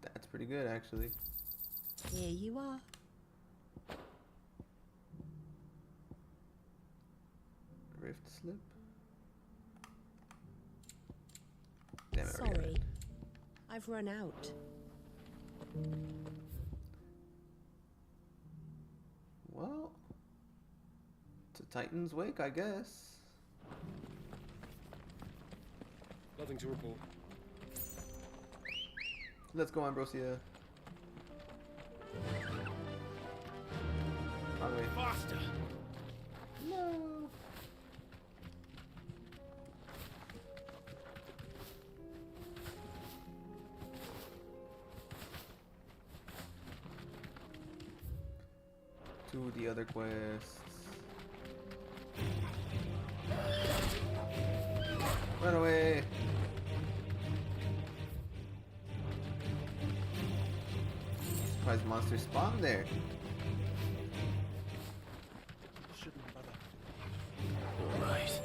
That's pretty good, actually. Here you are. Rift slip. Damn it, Sorry, I've run out. Well, to Titan's Wake, I guess. Nothing to report. Let's go, Ambrosia. Wrong way. Faster! No. To the other quests. Run away! Surprise monster spawned there. Shouldn't bother. All right.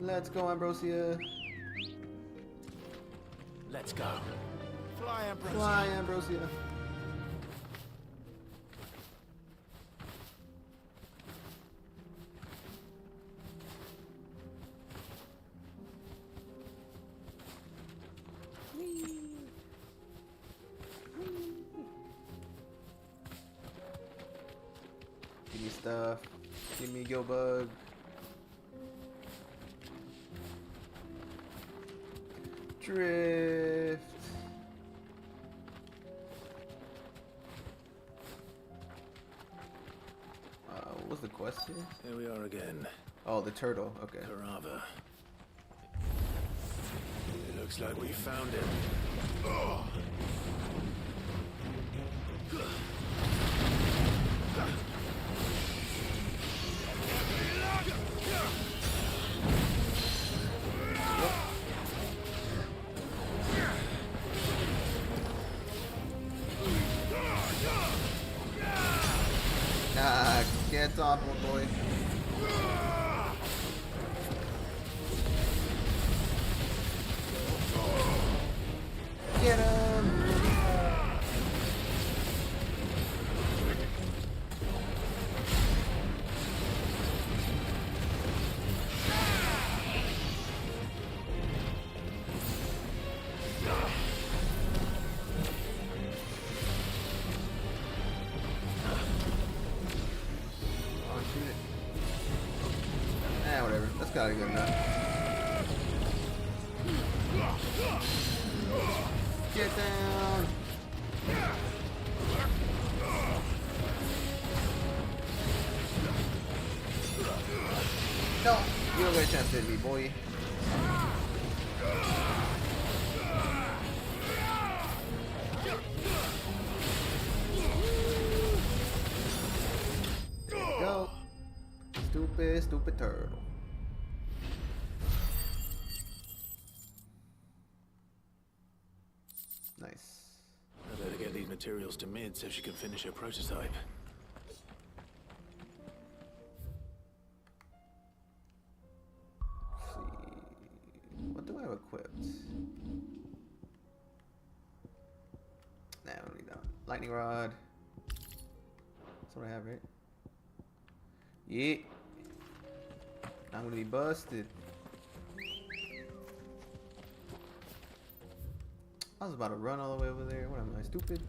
Let's go, Ambrosia. Let's go. Fly, Ambrosia. Fly, Ambrosia. Give me stuff. Give me Gilbug. Drift. What was the quest here? Here we are again. Oh, the turtle. Okay. Carava. It looks like we found him. Oh. unstoppable, boy. Get him! Oh, shoot it. Whatever. That's gotta be good enough. Get down! No! You don't get a chance to hit me, boy. There we go. Stupid, stupid turtle. Nice. I better get these materials to Mid so she can finish her prototype. Let's see. What do I have equipped? Nah, I don't need that one. Lightning rod. That's what I have, right? Yeah. I'm gonna be busted. I was about to run all the way over there. What am I, stupid?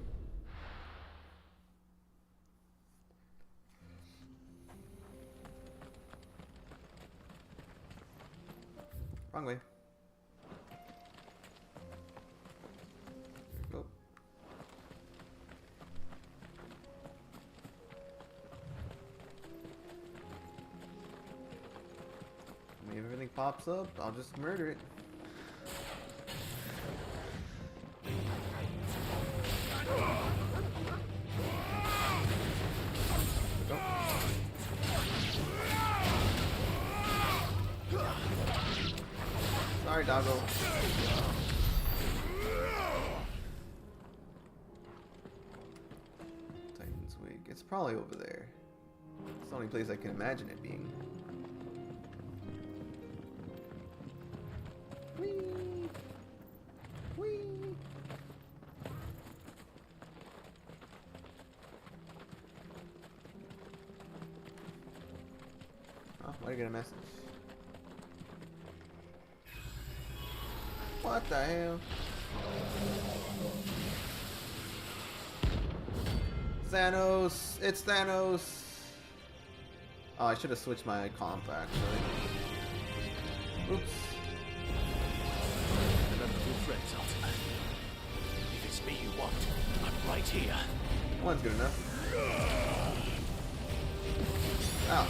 Wrong way. There we go. I mean, if everything pops up, I'll just murder it. Sorry, doggo. Titan's Wig. It's probably over there. It's the only place I can imagine it being. Whee! Whee! Oh, why did I get a message? What the hell? Thanos! It's Thanos! Oh, I should have switched my comp actually. Oops. Remember your friends, Ultimate. If it's me you want, I'm right here. One's good enough. Ow.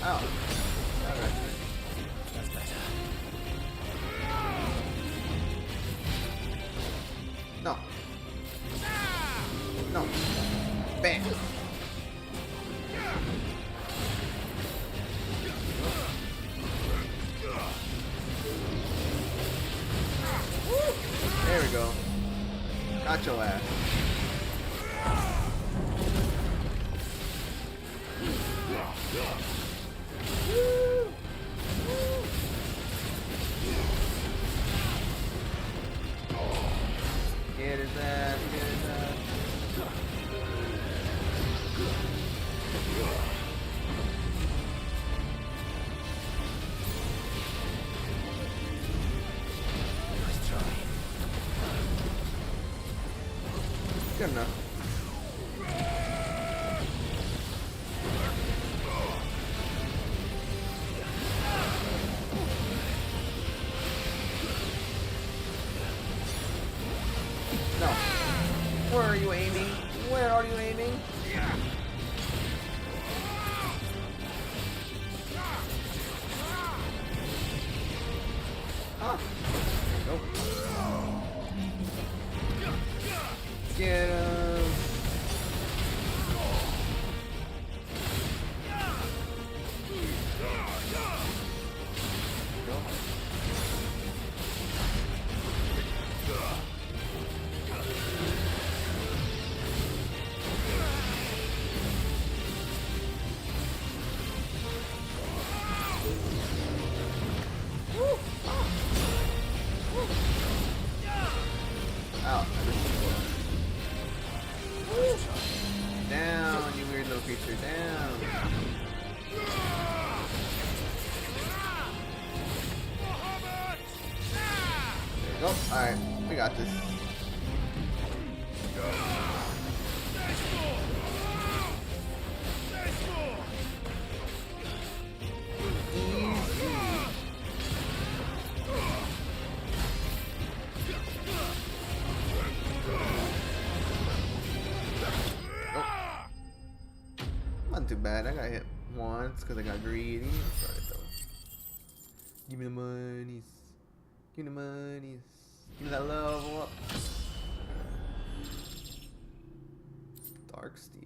Ow. Alright. That's better. No. No. Bam. There we go. Got your ass. Get his ass, get his ass. Nice try. Good enough. No. Where are you aiming? Where are you aiming? Ah. Nope. Get him. go. Alright, we got this. Not too bad. I got hit once because I got greedy. That's right, though. Give me the monies. Give me the monies. Give me that level up. Dark steel.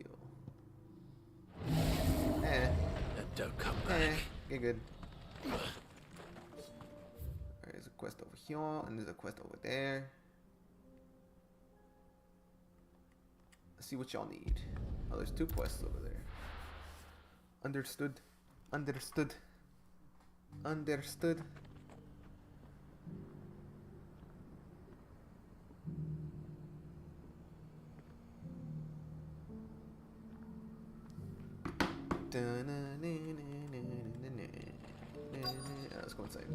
Don't come back. Get good. Alright, there's a quest over here, and there's a quest over there. Let's see what y'all need. Oh, there's 2 quests over there. Understood. Understood. Understood. Let's go inside.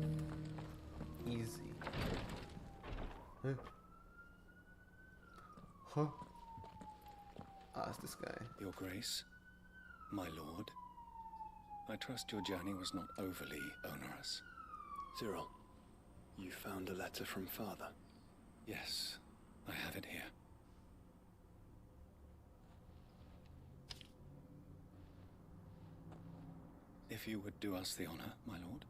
Easy. Huh? Huh? Ah, it's this guy. Your Grace, my lord, I trust your journey was not overly onerous. Cyril, you found a letter from Father? Yes, I have it here. If you would do us the honor, my lord.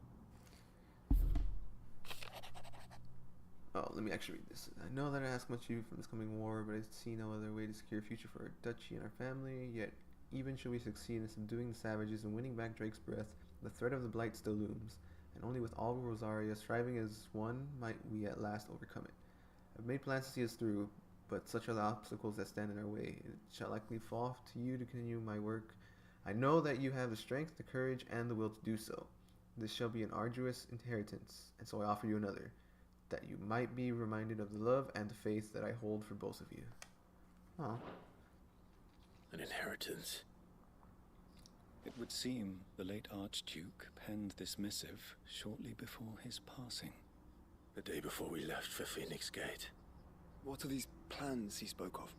Oh, let me actually read this. I know that I ask much of you from this coming war, but I see no other way to secure a future for our duchy and our family. Yet, even should we succeed in subduing the savages and winning back Drake's breath, the threat of the Blight still looms, and only with all Rosaria striving as one might we at last overcome it. I've made plans to see us through, but such are the obstacles that stand in our way. It shall likely fall to you to continue my work. I know that you have the strength, the courage, and the will to do so. This shall be an arduous inheritance, and so I offer you another, that you might be reminded of the love and the faith that I hold for both of you. Oh. An inheritance. It would seem the late Archduke penned this missive shortly before his passing. The day before we left for Phoenix Gate. What are these plans he spoke of?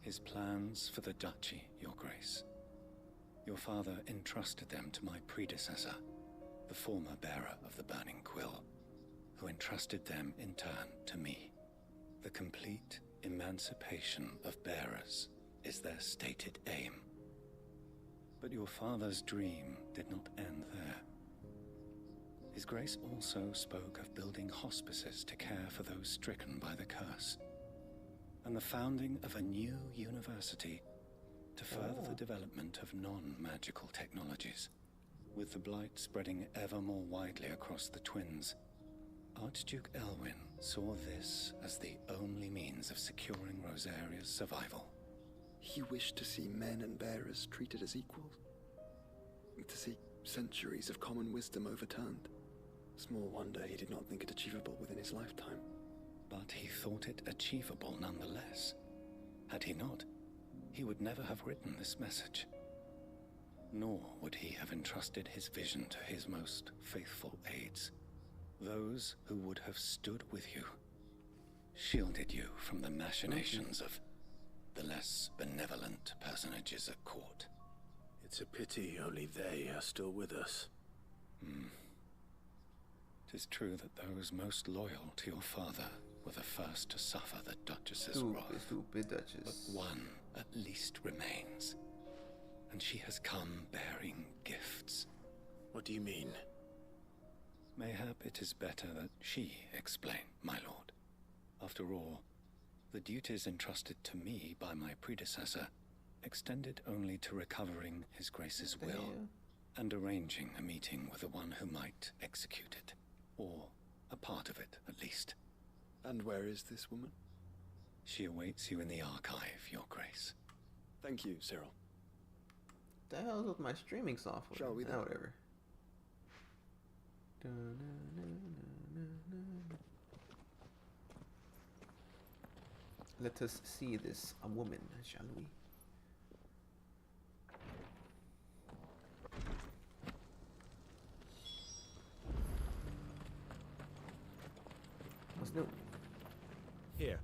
His plans for the duchy, Your Grace. Your father entrusted them to my predecessor, the former bearer of the Burning Quill, who entrusted them in turn to me. The complete emancipation of bearers is their stated aim. But your father's dream did not end there. His Grace also spoke of building hospices to care for those stricken by the curse, and the founding of a new university to further the development of non-magical technologies. With the Blight spreading ever more widely across the Twins, Archduke Elwyn saw this as the only means of securing Rosaria's survival. He wished to see men and bearers treated as equals. To see centuries of common wisdom overturned. Small wonder he did not think it achievable within his lifetime. But he thought it achievable nonetheless. Had he not, he would never have written this message. Nor would he have entrusted his vision to his most faithful aides. Those who would have stood with you, shielded you from the machinations of the less benevolent personages at court. It's a pity only they are still with us. 'Tis true that those most loyal to your father were the first to suffer the Duchess's wrath. Stupid Duchess. But one at least remains, and she has come bearing gifts. What do you mean? Mayhap it is better that she explain, my lord. After all, the duties entrusted to me by my predecessor extended only to recovering His Grace's will and arranging a meeting with the one who might execute it, or a part of it at least. And where is this woman? She awaits you in the archive, Your Grace. Thank you, Cyril. What the hell is with my streaming software? Shall we then? Whatever. Let us see this a woman, shall we? What's new? Here,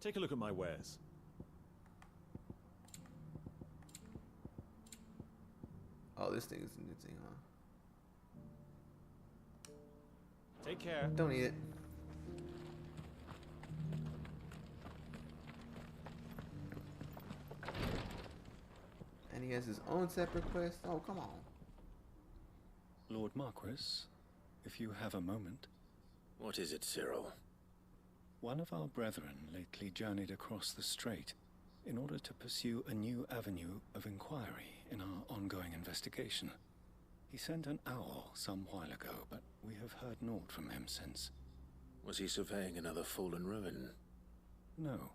take a look at my wares. Oh, this thing is a new thing, huh? Take care. Don't eat it. And he has his own separate quest. Oh, come on. Lord Marquis, if you have a moment. What is it, Cyril? One of our brethren lately journeyed across the strait in order to pursue a new avenue of inquiry in our ongoing investigation. He sent an owl some while ago, but we have heard naught from him since. Was he surveying another fallen ruin? No.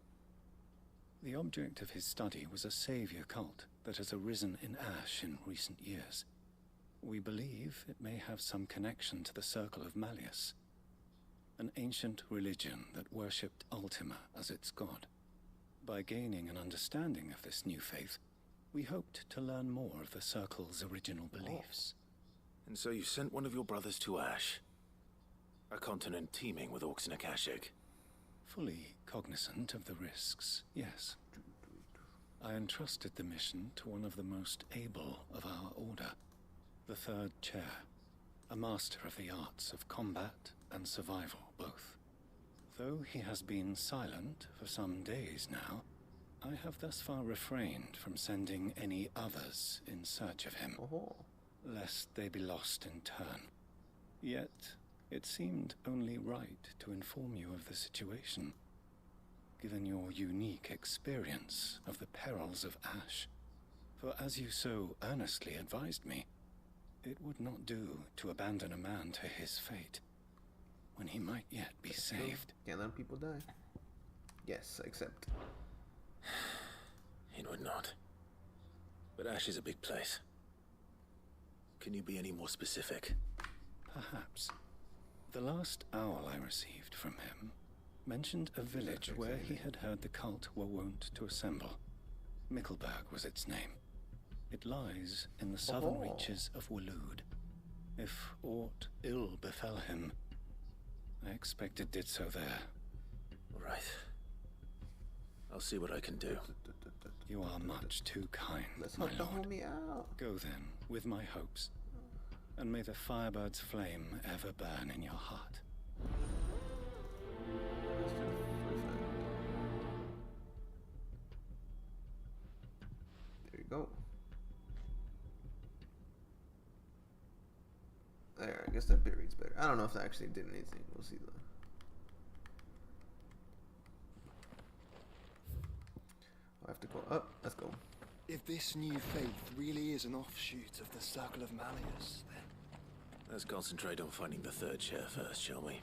The object of his study was a savior cult that has arisen in Ash in recent years. We believe it may have some connection to the Circle of Malleus, an ancient religion that worshipped Ultima as its god. By gaining an understanding of this new faith, we hoped to learn more of the Circle's original beliefs. And so you sent one of your brothers to Ash, a continent teeming with orcs and Akashic. Fully cognizant of the risks, yes. I entrusted the mission to one of the most able of our order, the Third Chair, a master of the arts of combat and survival both. Though he has been silent for some days now, I have thus far refrained from sending any others in search of him, lest they be lost in turn. Yet, it seemed only right to inform you of the situation, given your unique experience of the perils of Ash. For as you so earnestly advised me, it would not do to abandon a man to his fate, when he might yet be saved. Can't let people die. Yes, I accept. It would not. But Ash is a big place. Can you be any more specific? Perhaps. The last owl I received from him mentioned a village where he had heard the cult were wont to assemble. Mickleburg was its name. It lies in the southern reaches of Waloed. If aught ill befell him, I expect it did so there. Right. I'll see what I can do. You are much too kind, my lord. Go then, with my hopes, and may the Firebird's flame ever burn in your heart. There you go. There, I guess that bit reads better. I don't know if that actually did anything. We'll see though. I have to go up. Let's go. If this new faith really is an offshoot of the Circle of Malleus, then... Let's concentrate on finding the third chair first, shall we?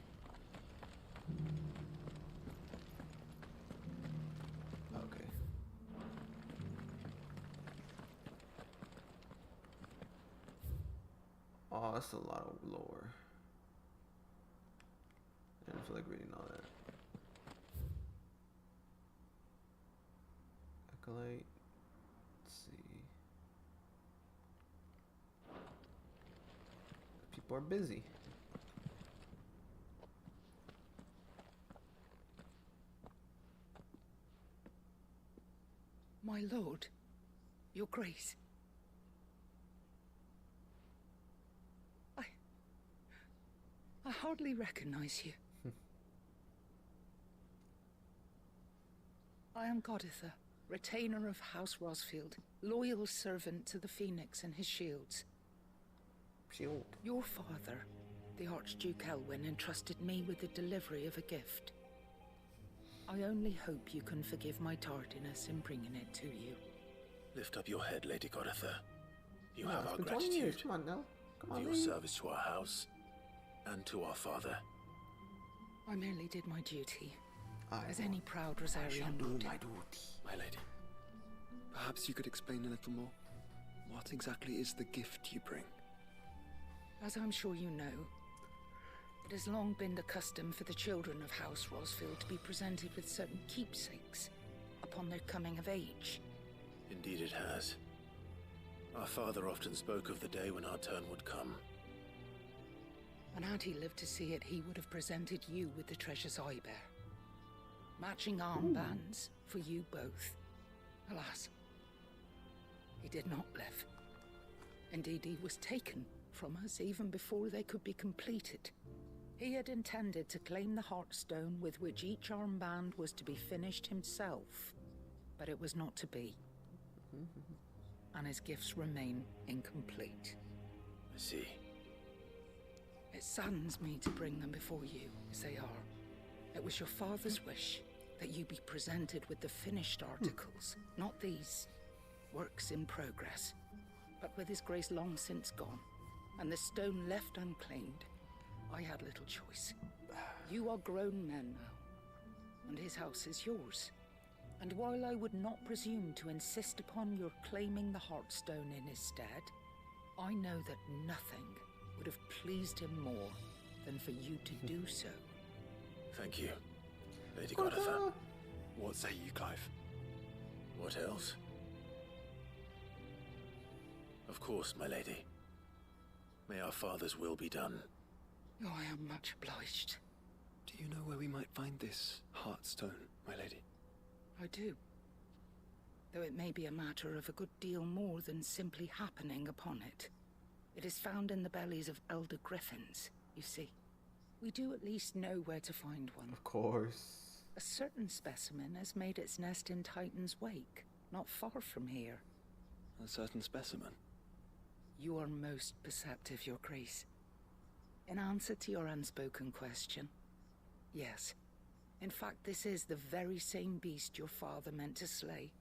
Okay. Oh, that's a lot of lore. I don't feel like reading all that. Acolyte. Let's see. People are busy. My lord, your grace. I hardly recognize you. I am Goditha, retainer of House Rosfield, loyal servant to the Phoenix and his shields. Shield. Your father, the Archduke Elwyn, entrusted me with the delivery of a gift. I only hope you can forgive my tardiness in bringing it to you. Lift up your head, Lady Goditha. You No, have it's our been 20 years. gratitude Come on now. Come for on, your lady. service to our house and to our father. I merely did my duty, I as any proud Rosarian would. My lady. Perhaps you could explain a little more. What exactly is the gift you bring? As I'm sure you know, it has long been the custom for the children of House Rosfield to be presented with certain keepsakes upon their coming of age. Indeed it has. Our father often spoke of the day when our turn would come. And had he lived to see it, he would have presented you with the treasures I bear. Matching armbands for you both. Alas, he did not live. Indeed, he was taken from us even before they could be completed. He had intended to claim the Heartstone with which each armband was to be finished himself, but it was not to be. And his gifts remain incomplete. I see. It saddens me to bring them before you, as they are. It was your father's wish that you be presented with the finished articles, not these, works in progress. But with his grace long since gone, and the stone left unclaimed, I had little choice. You are grown men now, and his house is yours. And while I would not presume to insist upon your claiming the Heartstone in his stead, I know that nothing would have pleased him more than for you to do so. Thank you, Lady Goditha. What say you, Clive? What else? Of course, my lady. May our father's will be done. Oh, I am much obliged. Do you know where we might find this Heartstone, my lady? I do. Though it may be a matter of a good deal more than simply happening upon it. It is found in the bellies of elder griffins, you see. We do at least know where to find one. Of course. A certain specimen has made its nest in Titan's Wake, not far from here. A certain specimen? You are most perceptive, Your Grace. In answer to your unspoken question, yes. In fact, this is the very same beast your father meant to slay.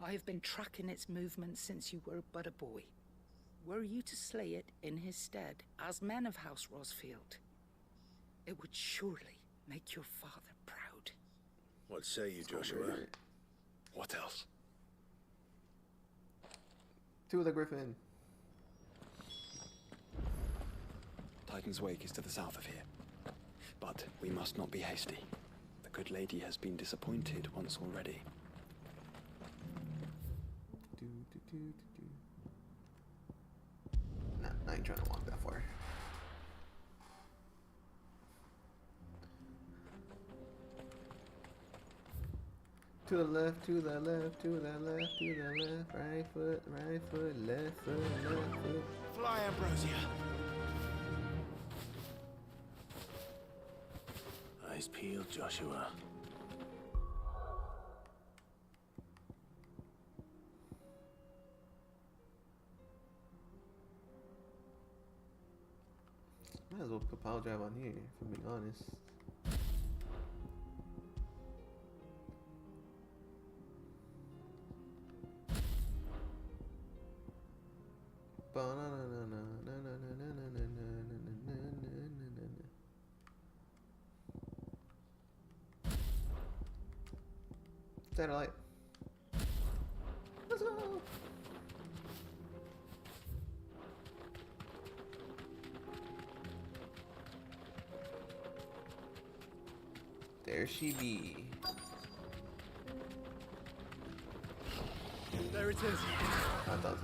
I have been tracking its movements since you were but a boy. Were you to slay it in his stead, as men of House Rosfield, it would surely make your father proud. What say you, Joshua? What else? To the griffin. Titan's Wake is to the south of here. But we must not be hasty. The good lady has been disappointed once already. Nah, I ain't trying to walk that far. To the left, to the left, to the left, to the left. Right foot, left foot. Fly, Ambrosia. Eyes peeled, Joshua. Might as well put power drive on here, if I'm being honest. Satellite. Let's go. There she be. There it is. I thought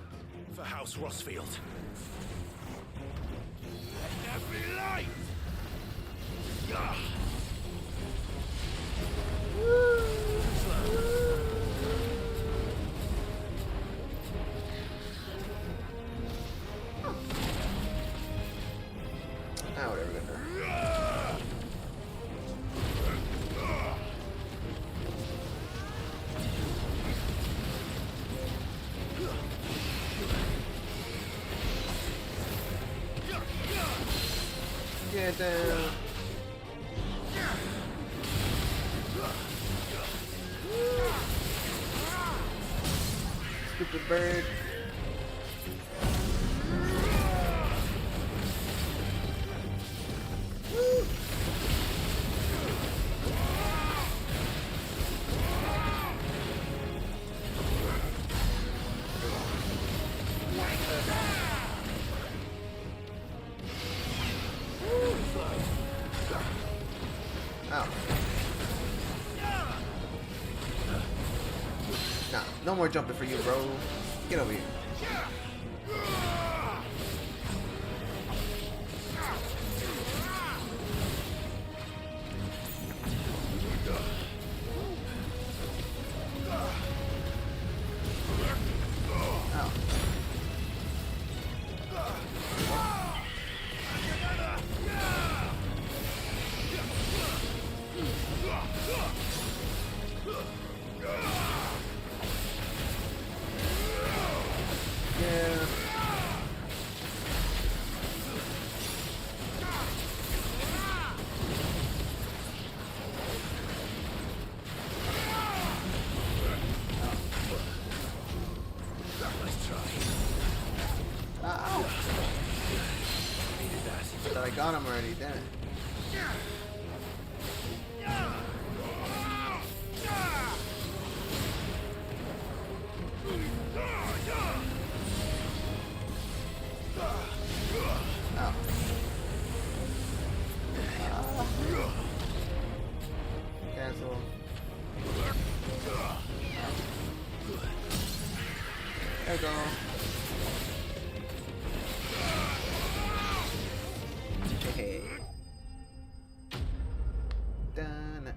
For House Rosfield. Let there be light! Ah, whatever. Get down. Stupid bird. Ow. Nah, no more jumping for you, bro. Get over here. I thought I got him already, damn it. Cancel. There we go. Hey. Dun.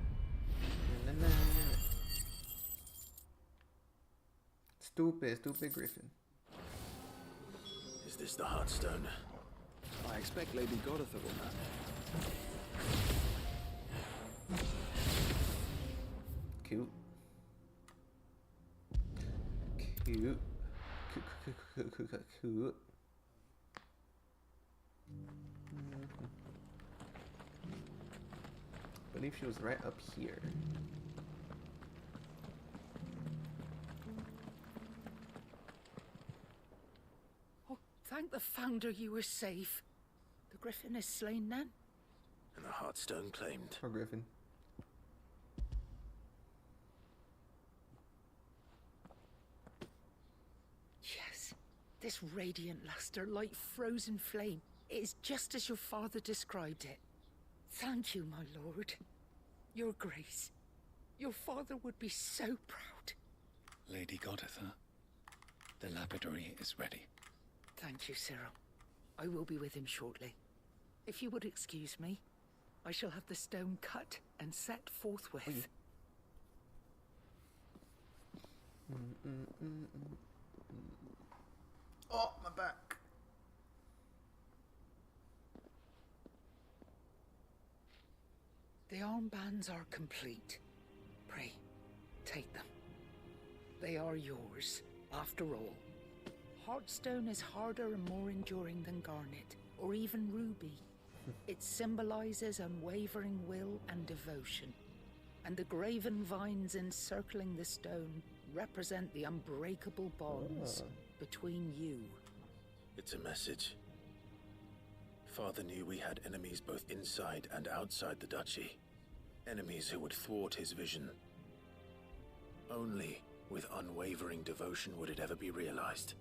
Stupid Griffin. Is this the Heartstone? I expect Lady Godotha will know. Cute. I believe she was right up here. Oh, thank the Founder you were safe. The Griffin is slain then? And the Heartstone claimed. Or Griffin. Yes. This radiant luster, like frozen flame, it is just as your father described it. Thank you, my lord. Your Grace. Your father would be so proud. Lady Godotha, the lapidary is ready. Thank you, Cyril. I will be with him shortly. If you would excuse me, I shall have the stone cut and set forthwith. Oh, my back. The armbands are complete. Pray, take them. They are yours, after all. Heartstone is harder and more enduring than garnet, or even ruby. It symbolizes unwavering will and devotion. And the graven vines encircling the stone represent the unbreakable bonds between you. It's a message. Father knew we had enemies both inside and outside the duchy. Enemies who would thwart his vision. Only with unwavering devotion would it ever be realized.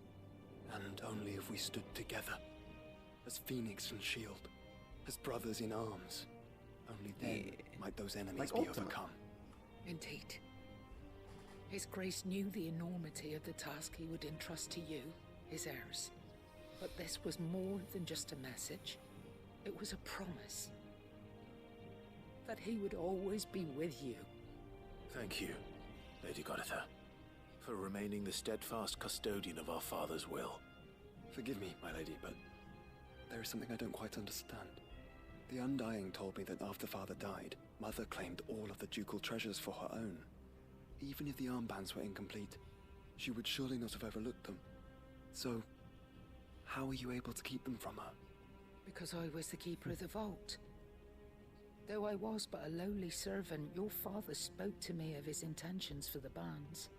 And only if we stood together, as Phoenix and Shield, as brothers in arms. Only then might those enemies be overcome. Indeed. His Grace knew the enormity of the task he would entrust to you, his heirs. But this was more than just a message. It was a promise. That he would always be with you. Thank you, Lady Godotha, for remaining the steadfast custodian of our father's will. Forgive me, my lady, but there is something I don't quite understand. The Undying told me that after Father died, Mother claimed all of the ducal treasures for her own. Even if the armbands were incomplete, she would surely not have overlooked them. So, how were you able to keep them from her? Because I was the keeper of the vault. Though I was but a lowly servant, your father spoke to me of his intentions for the bands,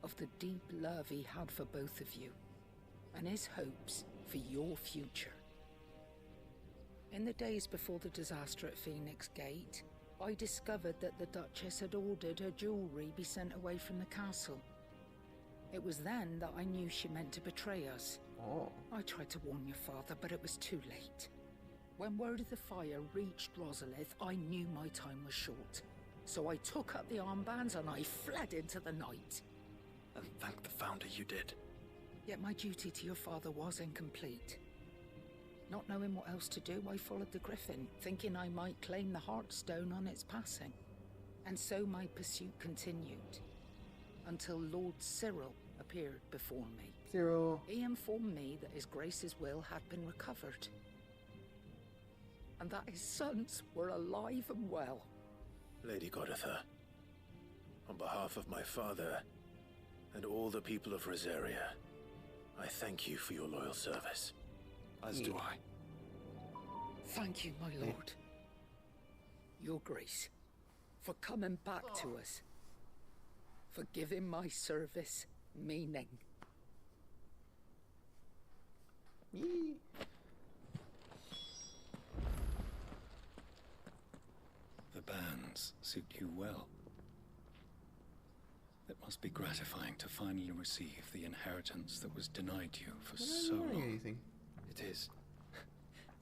of the deep love he had for both of you, and his hopes for your future. In the days before the disaster at Phoenix Gate, I discovered that the Duchess had ordered her jewelry be sent away from the castle. It was then that I knew she meant to betray us. I tried to warn your father, but it was too late. When word of the fire reached Rosalith, I knew my time was short. So I took up the armbands and I fled into the night. And thank the Founder you did. Yet my duty to your father was incomplete. Not knowing what else to do, I followed the Griffin, thinking I might claim the Heartstone on its passing. And so my pursuit continued, until Lord Cyril appeared before me. Cyril. He informed me that his Grace's will had been recovered, and that his sons were alive and well. Lady Godotha, on behalf of my father and all the people of Rosaria, I thank you for your loyal service. As do I. Thank you, my lord. Your Grace, for coming back to us. For giving my service meaning. plans suit you well. It must be gratifying to finally receive the inheritance that was denied you for so long. Anything. It is.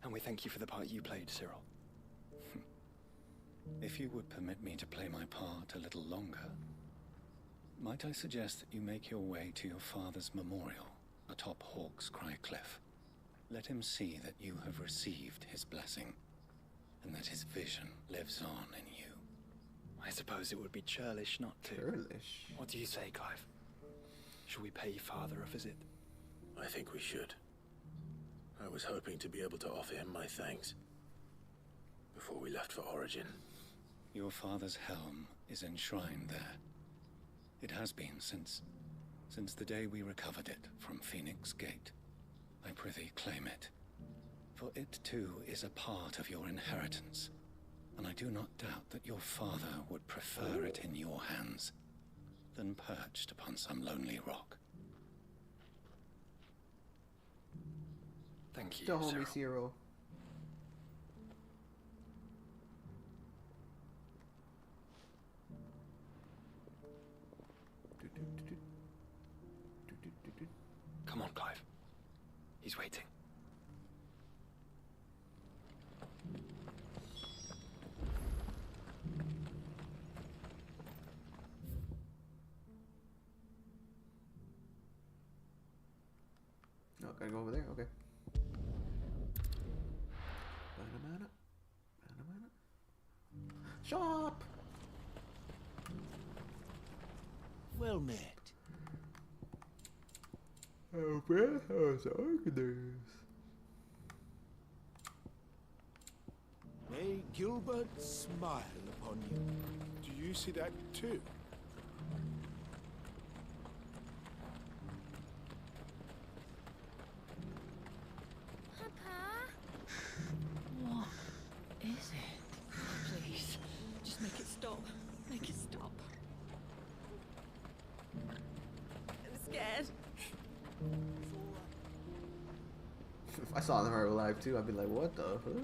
And we thank you for the part you played, Cyril. If you would permit me to play my part a little longer, might I suggest that you make your way to your father's memorial atop Hawk's Cry Cliff? Let him see that you have received his blessing, and that his vision lives on in you. I suppose it would be churlish not to. Churlish? What do you say, Clive? Shall we pay Father a visit? I think we should. I was hoping to be able to offer him my thanks before we left for Origin. Your father's helm is enshrined there. It has been since the day we recovered it from Phoenix Gate. I prithee claim it, for it too is a part of your inheritance, and I do not doubt that your father would prefer it in your hands than perched upon some lonely rock. Thank you, The homie Cyril. Come on, Clive. He's waiting. Oh, gotta go over there? Okay. Shop! Well met. Oh, Bathhouse Organizers. May Gilbert smile upon you. Do you see that too? Papa? What is it? Please, just make it stop. Make it stop. I'm scared. If I saw them alive too, I'd be like, what the fuck?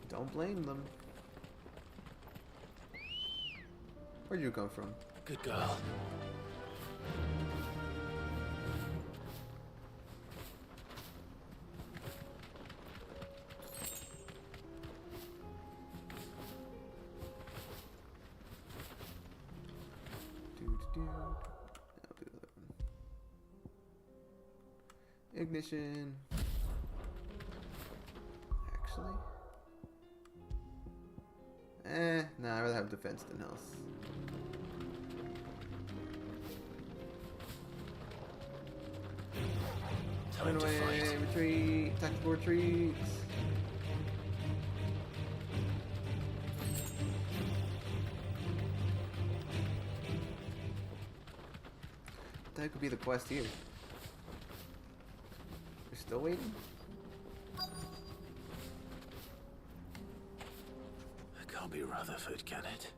Don't blame them. Where'd you come from? Good girl. I'll do that one. Ignition. Actually. Nah, I'd rather have defense than health. Time to fight. Retreat, tactical retreats. That could be the quest here. We're still waiting? It can't be Rutherford, can it?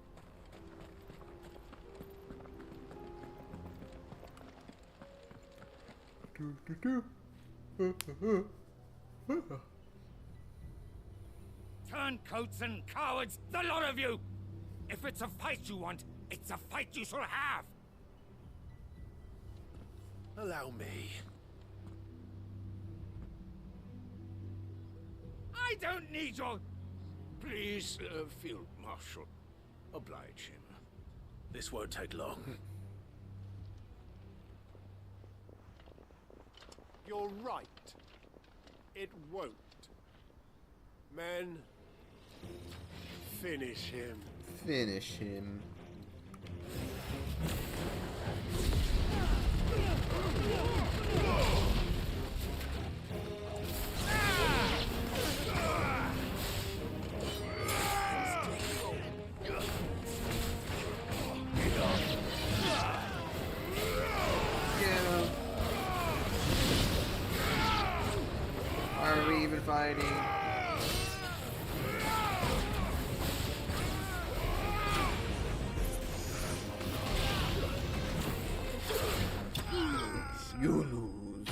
Turncoats and cowards, the lot of you! If it's a fight you want, it's a fight you shall have! Allow me. I don't need your... Please, Field Marshal, oblige him. This won't take long. You're right. It won't. Men, finish him. Finish him. Are we even fighting? You lose.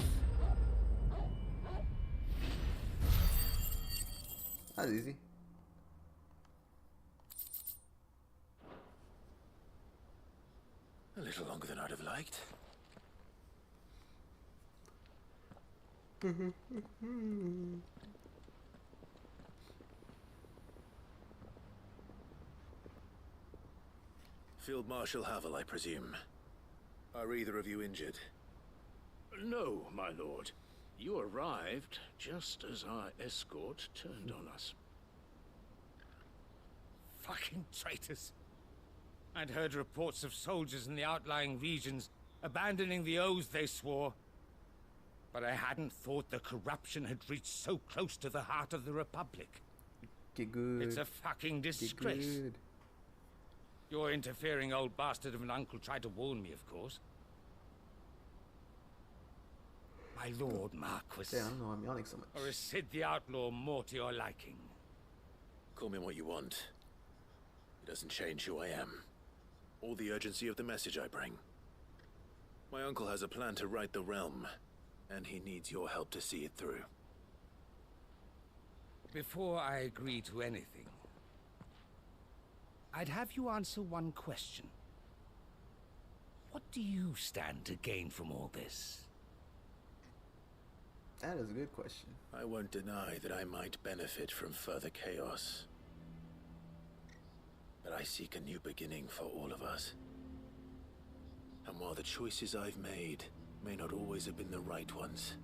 That's easy. liked. Field Marshal Havel, I presume. Are either of you injured? No, my lord. You arrived just as our escort turned on us. Fucking traitors. I'd heard reports of soldiers in the outlying regions abandoning the oaths they swore. But I hadn't thought the corruption had reached so close to the heart of the Republic. Get good. It's a fucking disgrace. Get good. Your interfering old bastard of an uncle tried to warn me, of course. My lord Marquis. Yeah, I don't know why I'm yawning so much. Or is Sid the Outlaw more to your liking? Call me what you want. It doesn't change who I am, or the urgency of the message I bring. My uncle has a plan to right the realm, and he needs your help to see it through. Before I agree to anything, I'd have you answer one question. What do you stand to gain from all this? That is a good question. I won't deny that I might benefit from further chaos. But I seek a new beginning for all of us. And while the choices I've made may not always have been the right ones,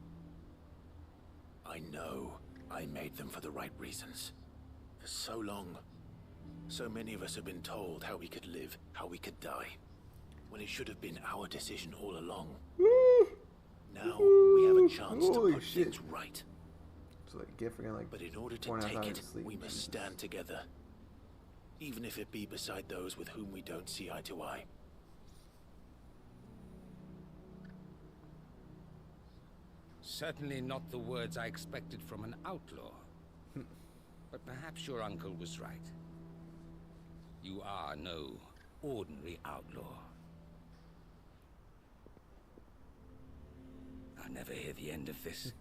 I know I made them for the right reasons. For so long, so many of us have been told how we could live, how we could die, when it should have been our decision all along. Now we have a chance to put things right. So like, get freaking like. But in order to take it, we must stand together, even if it be beside those with whom we don't see eye to eye. Certainly not the words I expected from an outlaw. But perhaps your uncle was right. You are no ordinary outlaw. I'll never hear the end of this.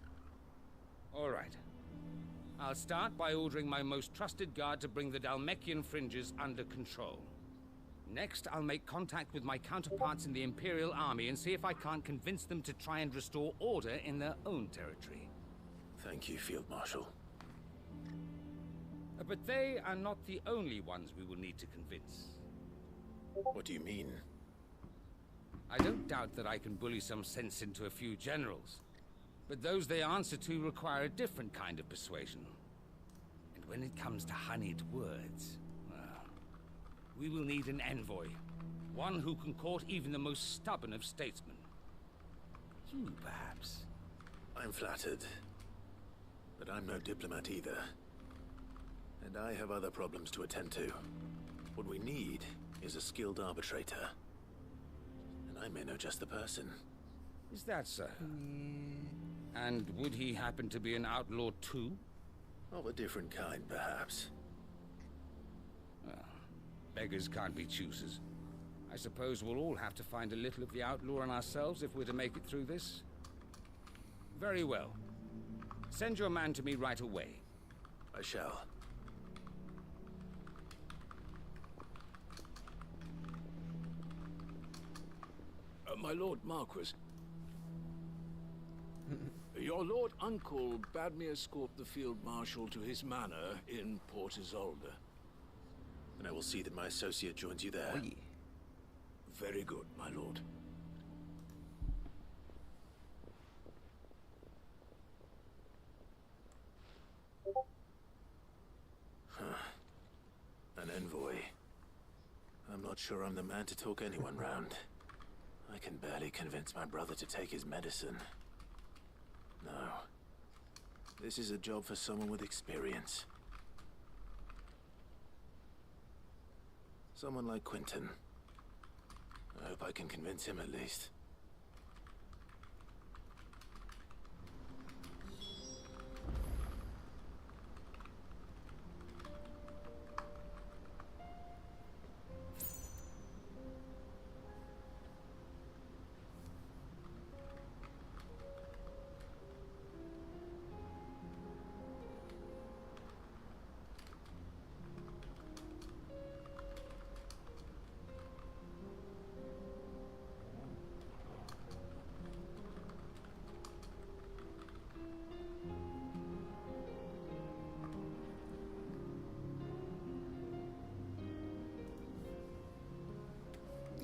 All right. I'll start by ordering my most trusted guard to bring the Dalmekian fringes under control. Next, I'll make contact with my counterparts in the Imperial Army and see if I can't convince them to try and restore order in their own territory. Thank you, Field Marshal. But they are not the only ones we will need to convince. What do you mean? I don't doubt that I can bully some sense into a few generals, but those they answer to require a different kind of persuasion. And when it comes to honeyed words, well, we will need an envoy, one who can court even the most stubborn of statesmen. You, perhaps. I'm flattered, but I'm no diplomat either. And I have other problems to attend to. What we need is a skilled arbitrator. And I may know just the person. Is that so? And would he happen to be an outlaw too? Of a different kind, perhaps. Well, beggars can't be choosers. I suppose we'll all have to find a little of the outlaw in ourselves if we're to make it through this. Very well. Send your man to me right away. I shall. My Lord Marquis. Your Lord Uncle bade me escort the Field Marshal to his manor in Port Isolde. And I will see that my associate joins you there. Oh, yeah. Very good, my lord. An envoy. I'm not sure I'm the man to talk anyone round. I can barely convince my brother to take his medicine. No. This is a job for someone with experience. Someone like Quentin. I hope I can convince him at least.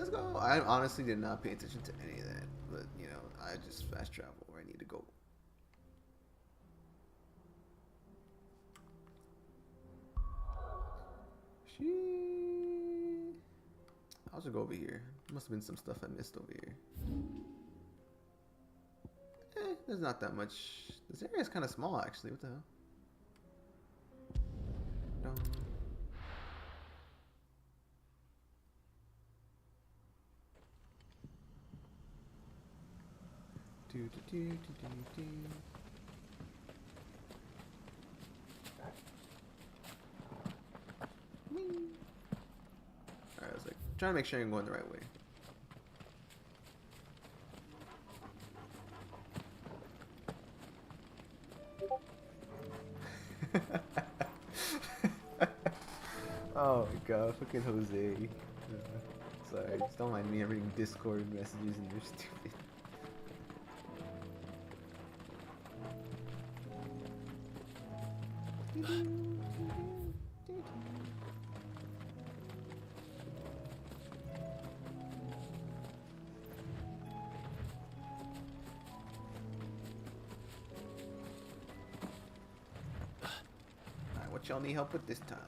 Let's go. I honestly did not pay attention to any of that, but you know, I just fast travel where I need to go. I'll just go over here. Must have been some stuff I missed over here. There's not that much. This area is kind of small, actually. What the hell? Alright, I was like trying to make sure I'm going the right way. Oh my god, fucking Jose. Sorry, just don't mind me. I'm reading Discord messages and you're stupid. Alright, what y'all need help with this time?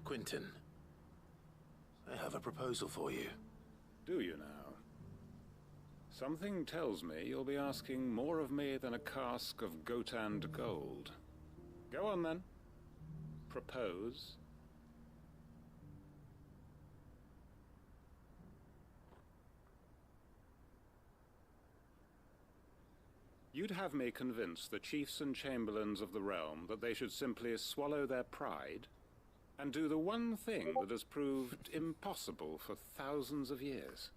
Quentin, I have a proposal for you. Do you now? Something tells me you'll be asking more of me than a cask of Gotand gold. Go on then. Propose. You'd have me convince the chiefs and chamberlains of the realm that they should simply swallow their pride and do the one thing that has proved impossible for thousands of years.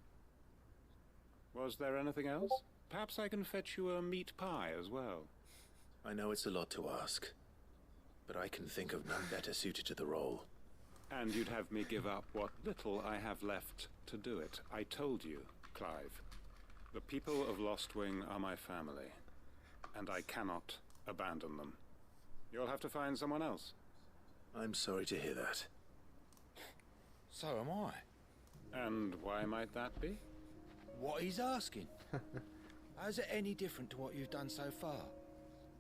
Was there anything else? Perhaps I can fetch you a meat pie as well. I know it's a lot to ask, but I can think of none better suited to the role. And you'd have me give up what little I have left to do it. I told you, Clive. The people of Lostwing are my family, and I cannot abandon them. You'll have to find someone else. I'm sorry to hear that. So am I. And why might that be? What he's asking. How's it any different to what you've done so far?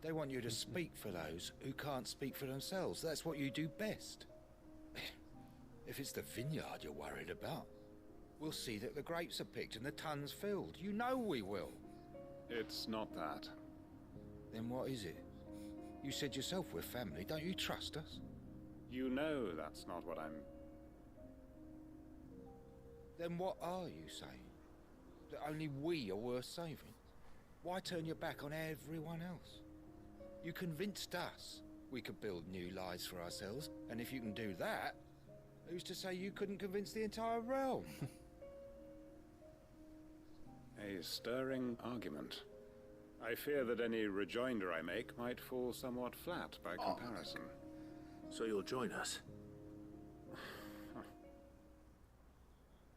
They want you to speak for those who can't speak for themselves. That's what you do best. If it's the vineyard you're worried about, we'll see that the grapes are picked and the tons filled. You know we will. It's not that. Then what is it? You said yourself we're family. Don't you trust us? You know that's not what I'm... Then what are you saying? That only we are worth saving? Why turn your back on everyone else? You convinced us we could build new lives for ourselves, and if you can do that, who's to say you couldn't convince the entire realm? A stirring argument. I fear that any rejoinder I make might fall somewhat flat by comparison. So you'll join us?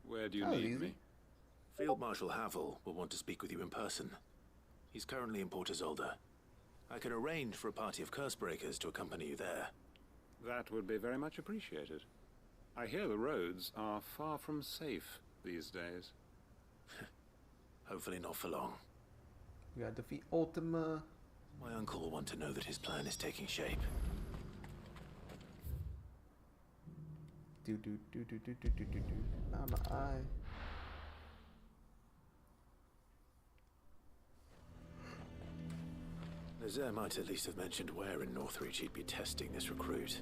Where do you need me? Field Marshal Havel will want to speak with you in person. He's currently in Port Isolde. I can arrange for a party of Cursebreakers to accompany you there. That would be very much appreciated. I hear the roads are far from safe these days. Hopefully not for long. We gotta defeat Ultima. My uncle will want to know that his plan is taking shape. Mama, Nazaire might at least have mentioned where in Northreach he'd be testing this recruit.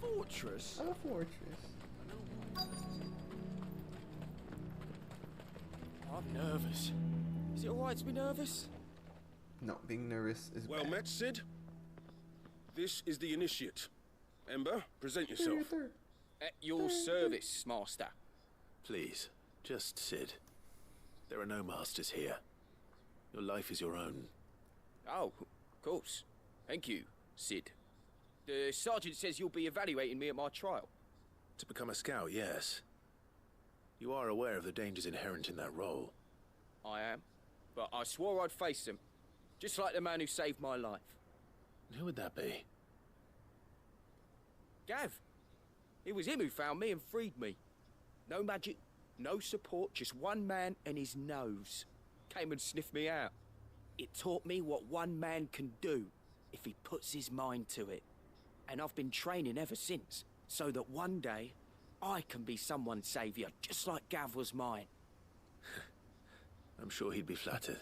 Fortress? A fortress. I'm nervous. Is it alright to be nervous? No, being nervous is well bad. met, Sid. This is the initiate. Ember, present yourself. At your service, Master. Please, just Sid. There are no masters here. Your life is your own. Oh, of course. Thank you, Sid. The sergeant says you'll be evaluating me at my trial. To become a scout, yes. You are aware of the dangers inherent in that role. I am. But I swore I'd face them. Just like the man who saved my life. Who would that be? Gav. It was him who found me and freed me. No magic, no support, just one man and his nose. Came and sniffed me out. It taught me what one man can do if he puts his mind to it. And I've been training ever since, so that one day I can be someone's saviour, just like Gav was mine. I'm sure he'd be flattered.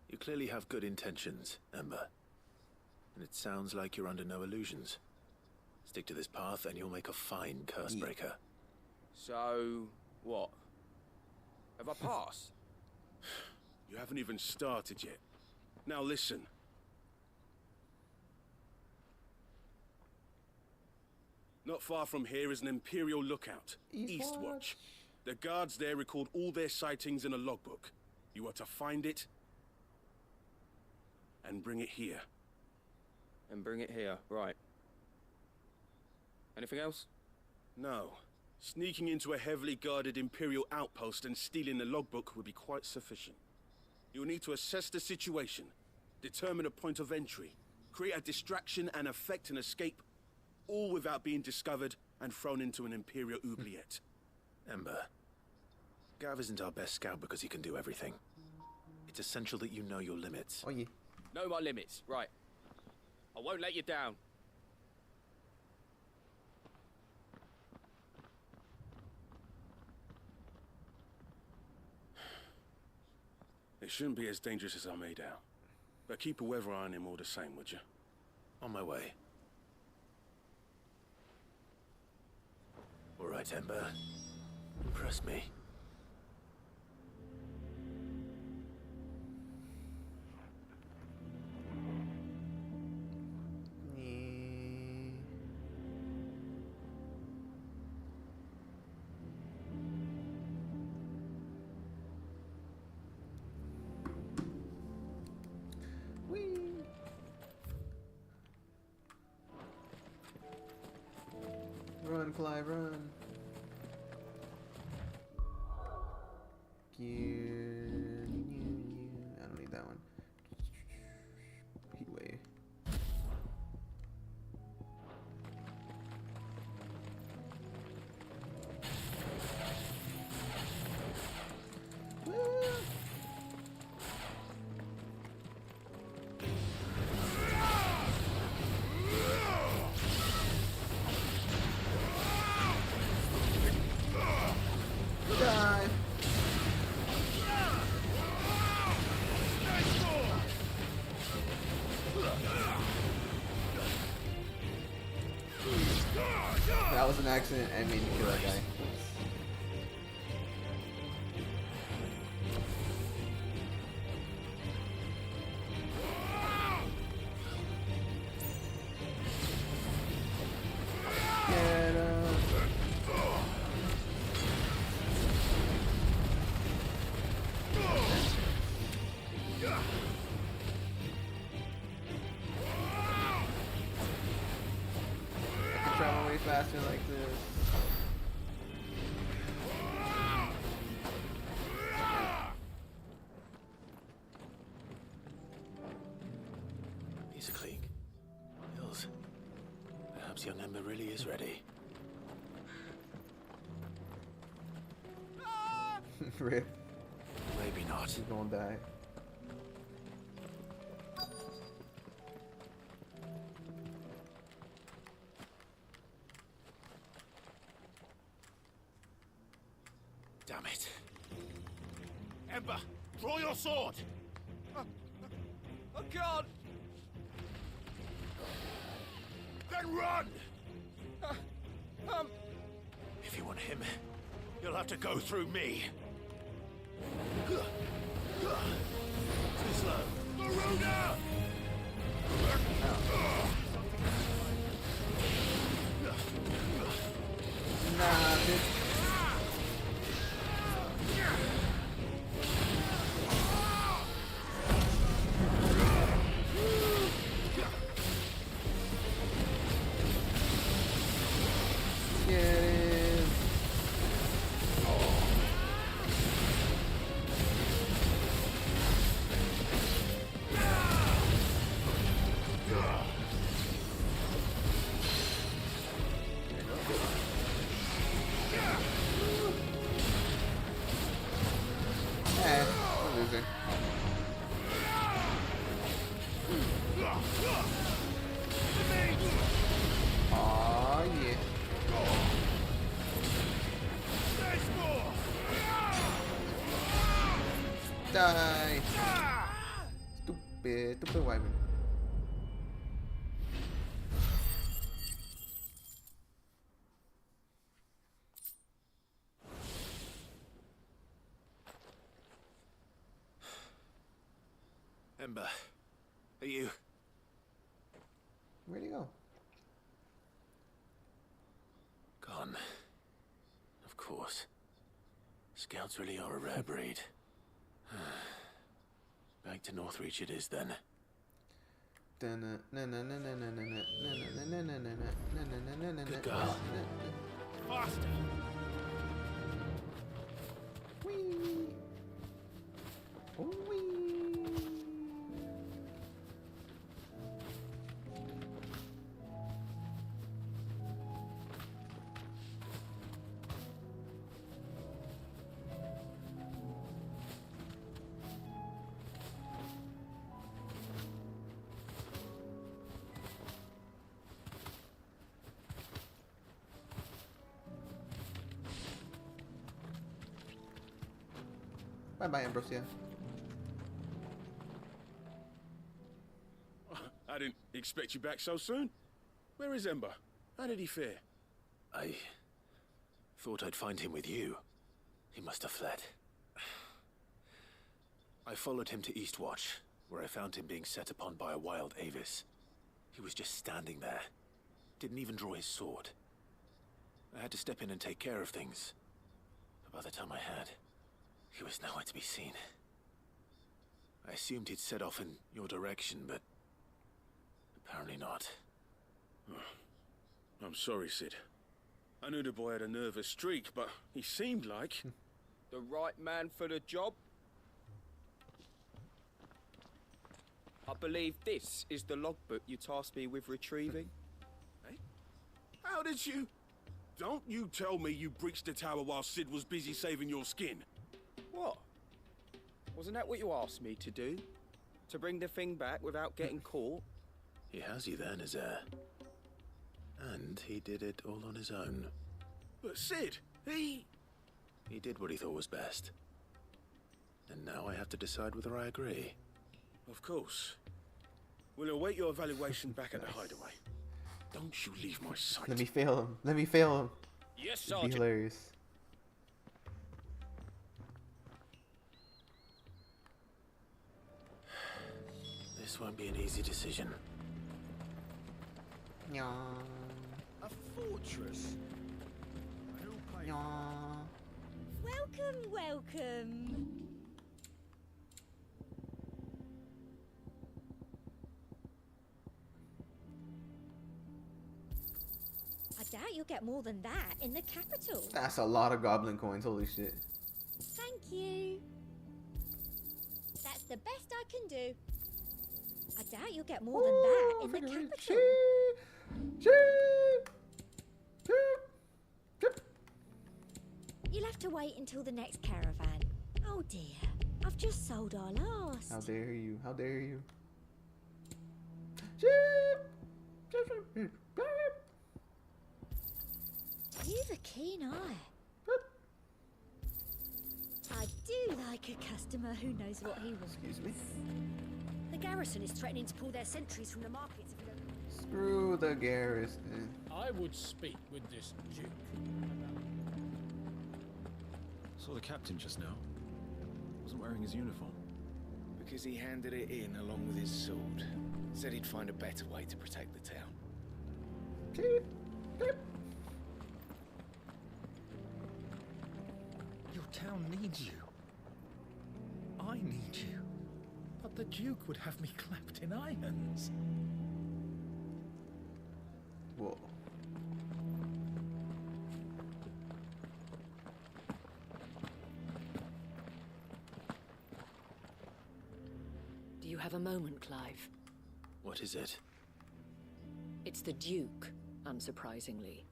You clearly have good intentions, Ember. And it sounds like you're under no illusions. Stick to this path and you'll make a fine curse breaker. So, what? Have I passed? You haven't even started yet. Now listen. Not far from here is an Imperial lookout, Eastwatch. The guards there record all their sightings in a logbook. You are to find it and bring it here. And bring it here, right. Anything else? No. Sneaking into a heavily guarded Imperial outpost and stealing the logbook would be quite sufficient. You'll need to assess the situation, determine a point of entry, create a distraction and effect an escape, all without being discovered and thrown into an Imperial oubliette. Ember, Gav isn't our best scout because he can do everything. It's essential that you know your limits. Oh, yeah. Know my limits, right. I won't let you down. It shouldn't be as dangerous as I made out. But keep a weather eye on him all the same, would you? On my way. All right, Ember. Impress me. Run, Clive, run. I don't need that one. Heatway. That was an accident and made me kill that guy. Get up. I can travel way faster like this. He's a clique. Hills. Perhaps young Ember really is ready. Rip. Maybe not. He's gonna die. Damn it. Ember, draw your sword! I can't! Then run! If you want him, you'll have to go through me. Too slow. Maruna! We're losing. Aw, yeah. Die! Stupid wyvern. Ember, are you? Where'd he go? Gone. Of course. Scouts really are a rare breed. Back to Northreach it is then. Good girl. Faster! Whee! Whee! Bye-bye, Ambrosia. I didn't expect you back so soon. Where is Ember? How did he fare? I thought I'd find him with you. He must have fled. I followed him to Eastwatch, where I found him being set upon by a wild Avis. He was just standing there. Didn't even draw his sword. I had to step in and take care of things. But by the time I had, he was nowhere to be seen. I assumed he'd set off in your direction, but apparently not. I'm sorry, Sid. I knew the boy had a nervous streak, but he seemed like... The right man for the job? I believe this is the logbook you tasked me with retrieving. Eh? How did you... Don't you tell me you breached the tower while Sid was busy saving your skin. What? Wasn't that what you asked me to do? To bring the thing back without getting caught? He has you there, Nazaire. And he did it all on his own. But Sid, he did what he thought was best. And now I have to decide whether I agree. Of course. We'll await your evaluation back at the hideaway. Don't you leave my sight. Let me fail him. Let me fail him. Yes, It'd be Sergeant. hilarious. This won't be an easy decision. Yeah. A fortress? Yeah. Welcome, welcome. I doubt you'll get more than that in the capital. That's a lot of goblin coins. Holy shit. Thank you. That's the best I can do. I doubt you'll get more than that in the capital. You'll have to wait until the next caravan. Oh dear, I've just sold our last. How dare you? How dare you? You've a keen eye. I do like a customer who knows what he wants. Excuse me? The garrison is threatening to pull their sentries from the markets if you don't... Screw the garrison. I would speak with this Duke. Saw the captain just now. Wasn't wearing his uniform. Because he handed it in along with his sword. Said he'd find a better way to protect the town. Your town needs you. I need you. But the Duke would have me clapped in irons. Whoa. Do you have a moment, Clive? What is it? It's the Duke, unsurprisingly.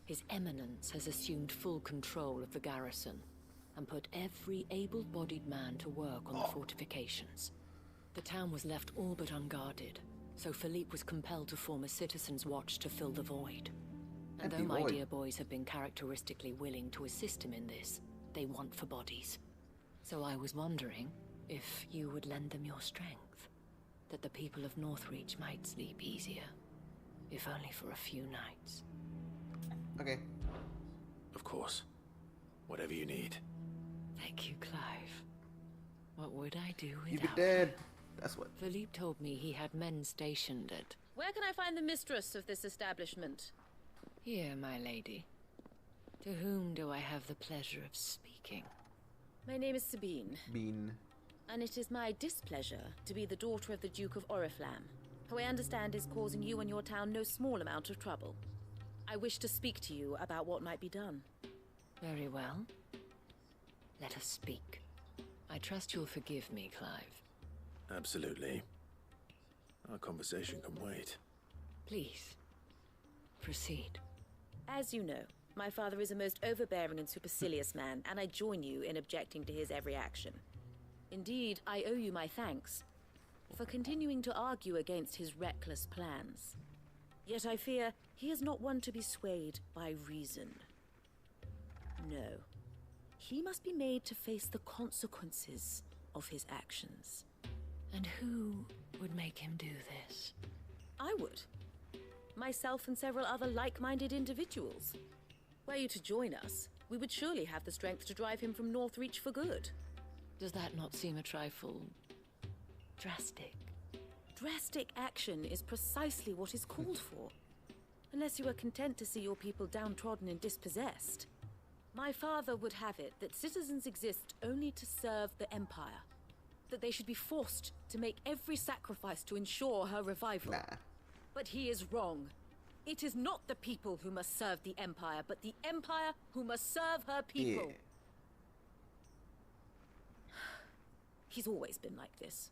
His Eminence has assumed full control of the garrison and put every able-bodied man to work on the fortifications. The town was left all but unguarded, so Philippe was compelled to form a citizens' watch to fill the void. And though my dear boys have been characteristically willing to assist him in this, they want for bodies. So I was wondering if you would lend them your strength, that the people of Northreach might sleep easier, if only for a few nights. Okay. Of course. Whatever you need. Thank you, Clive. What would I do without You'd be dead. That's what. Philippe told me he had men stationed at... Where can I find the mistress of this establishment? Here, my lady. To whom do I have the pleasure of speaking? My name is Sabine. Bean. And it is my displeasure to be the daughter of the Duke of Oriflamme, who I understand is causing you and your town no small amount of trouble. I wish to speak to you about what might be done. Very well. Let us speak. I trust you'll forgive me, Clive. Absolutely. Our conversation can wait. Please, proceed. As you know, my father is a most overbearing and supercilious man, and I join you in objecting to his every action. Indeed, I owe you my thanks for continuing to argue against his reckless plans. Yet I fear he is not one to be swayed by reason. No. He must be made to face the consequences of his actions. And who would make him do this? I would. Myself and several other like-minded individuals. Were you to join us, we would surely have the strength to drive him from Northreach for good. Does that not seem a trifle... drastic? Drastic action is precisely what is called for. Unless you are content to see your people downtrodden and dispossessed. My father would have it that citizens exist only to serve the Empire. That they should be forced to make every sacrifice to ensure her revival. Nah. But he is wrong. It is not the people who must serve the Empire, but the Empire who must serve her people. Yeah. He's always been like this.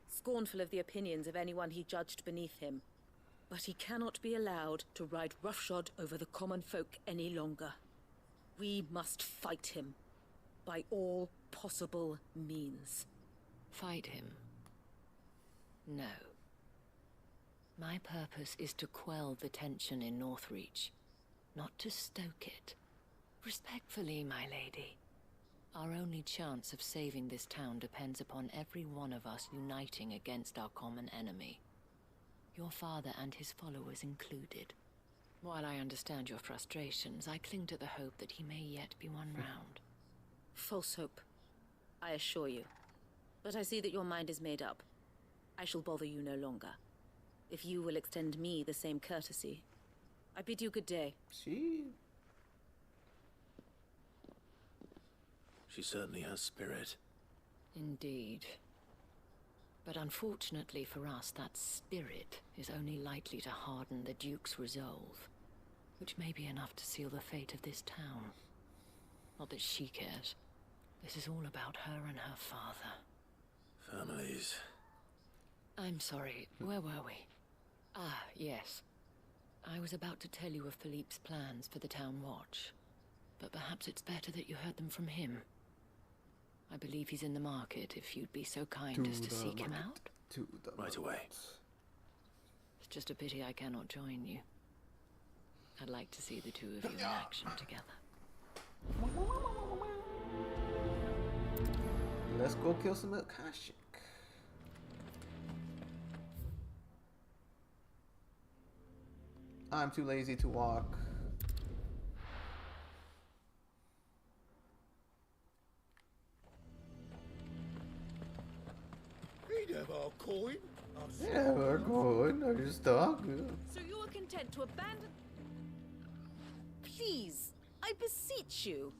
Scornful of the opinions of anyone he judged beneath him. But he cannot be allowed to ride roughshod over the common folk any longer. We must fight him. By all possible means. Fight him? No. My purpose is to quell the tension in Northreach, not to stoke it. Respectfully, my lady. Our only chance of saving this town depends upon every one of us uniting against our common enemy. Your father and his followers included. While I understand your frustrations, I cling to the hope that he may yet be won round. False hope, I assure you. But I see that your mind is made up. I shall bother you no longer. If you will extend me the same courtesy, I bid you good day. She certainly has spirit. Indeed. But unfortunately for us, that spirit is only likely to harden the Duke's resolve, which may be enough to seal the fate of this town. Not that she cares. This is all about her and her father. Families. I'm sorry, where were we? Ah, yes. I was about to tell you of Philippe's plans for the town watch, but perhaps it's better that you heard them from him. I believe he's in the market, if you'd be so kind as to seek him out. Right away. It's just a pity I cannot join you. I'd like to see the two of you in action together. Let's go kill some Akashic. I'm too lazy to walk. He'd have our coin. Yeah, we're going. I just talk. So you are content to abandon... Please, I beseech you.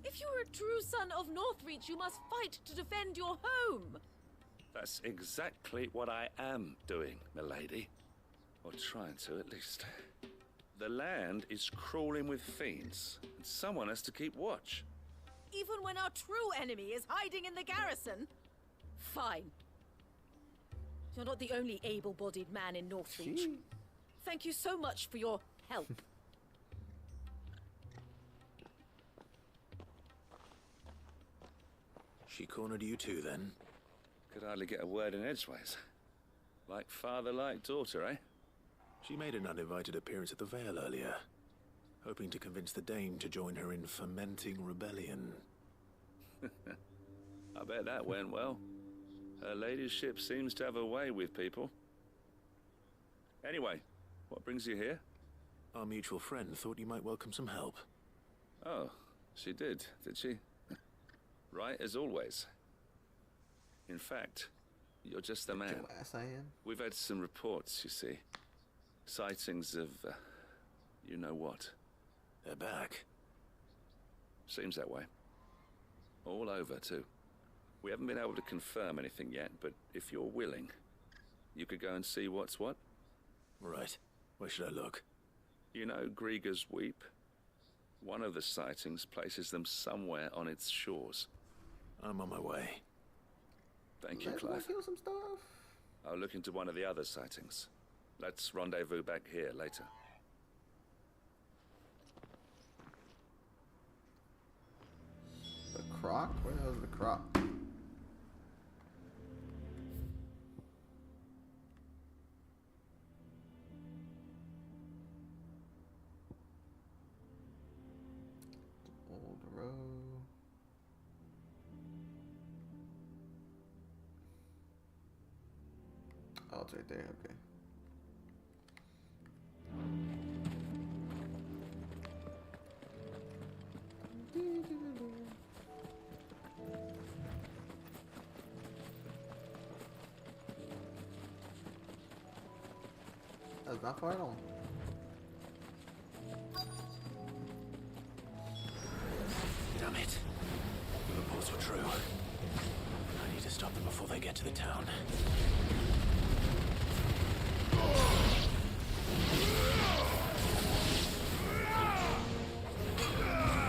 If you are a true son of Northreach, you must fight to defend your home. That's exactly what I am doing, milady. Or trying to, at least. The land is crawling with fiends, and someone has to keep watch. Even when our true enemy is hiding in the garrison? Fine. You're not the only able-bodied man in Northreach. Thank you so much for your help. She cornered you too, then? Could hardly get a word in edgeways. Like father, like daughter, eh? She made an uninvited appearance at the Vale earlier, hoping to convince the Dame to join her in fomenting rebellion. I bet that went well. Her ladyship seems to have a way with people. Anyway, what brings you here? Our mutual friend thought you might welcome some help. Oh, she did she? Right, as always. In fact, you're just the man. Ass I am. We've had some reports, you see. Sightings of, you know what. They're back. Seems that way. All over, too. We haven't been able to confirm anything yet, but if you're willing, you could go and see what's what. Right. Where should I look? You know Grieger's Weep? One of the sightings places them somewhere on its shores. I'm on my way. Thank you, Let's Clive. go kill some stuff. I'll look into one of the other sightings. Let's rendezvous back here later. The croc? Where the hell is the croc? Old row. Oh, it's right there. Okay. That's not far at all. Damn it. The reports were true. I need to stop them before they get to the town.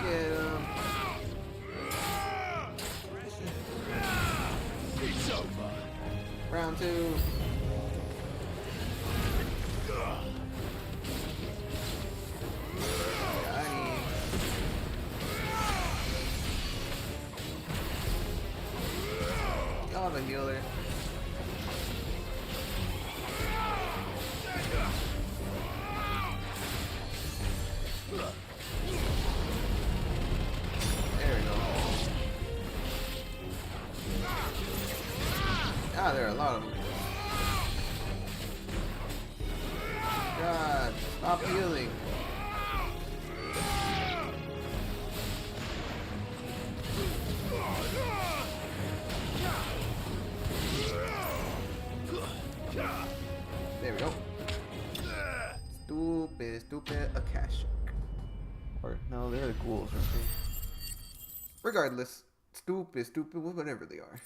Get him. It's over. Round two. Oh, the healer. There we go. Ah, there are a lot of them. God, stop healing. There we go. Stupid Akashic. Or, no, they're the ghouls, aren't they? Regardless, stupid, whatever they are.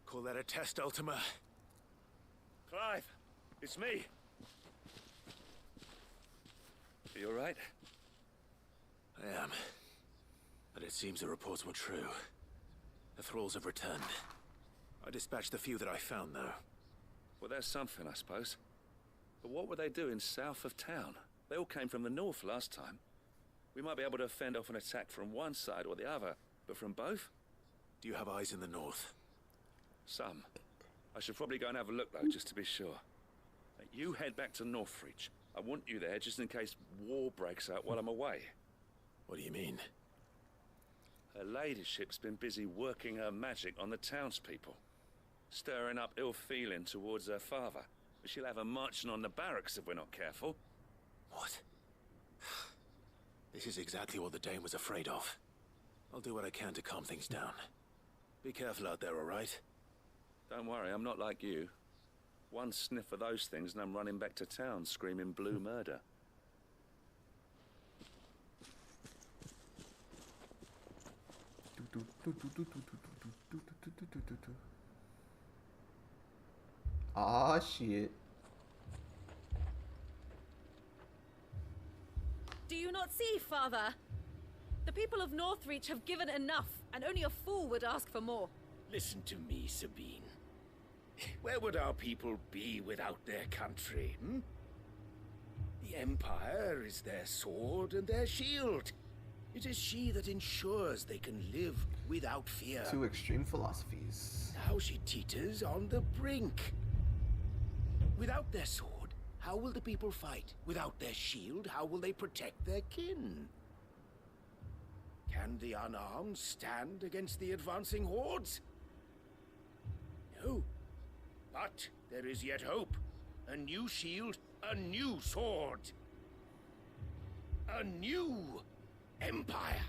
Call that a test, Ultima? Clive, it's me. Are you alright? I am. But it seems the reports were true. The thralls have returned. I dispatched the few that I found, though. Well, there's something, I suppose. But what were they doing south of town? They all came from the north last time. We might be able to fend off an attack from one side or the other, but from both? Do you have eyes in the north? Some. I should probably go and have a look, though, just to be sure. You head back to Northreach. I want you there just in case war breaks out while I'm away. What do you mean? Her ladyship's been busy working her magic on the townspeople, stirring up ill feeling towards her father. But she'll have her marching on the barracks if we're not careful. What? This is exactly what the Dame was afraid of. I'll do what I can to calm things down. Be careful out there, all right? Don't worry, I'm not like you. One sniff of those things and I'm running back to town screaming blue murder. Aw, shit. Do you not see, Father? The people of Northreach have given enough, and only a fool would ask for more. Listen to me, Sabine. Where would our people be without their country, hmm? The Empire is their sword and their shield. It is she that ensures they can live without fear. Two extreme philosophies. Now she teeters on the brink. Without their sword, how will the people fight? Without their shield, how will they protect their kin? Can the unarmed stand against the advancing hordes? No. But there is yet hope. A new shield, a new sword. A new empire.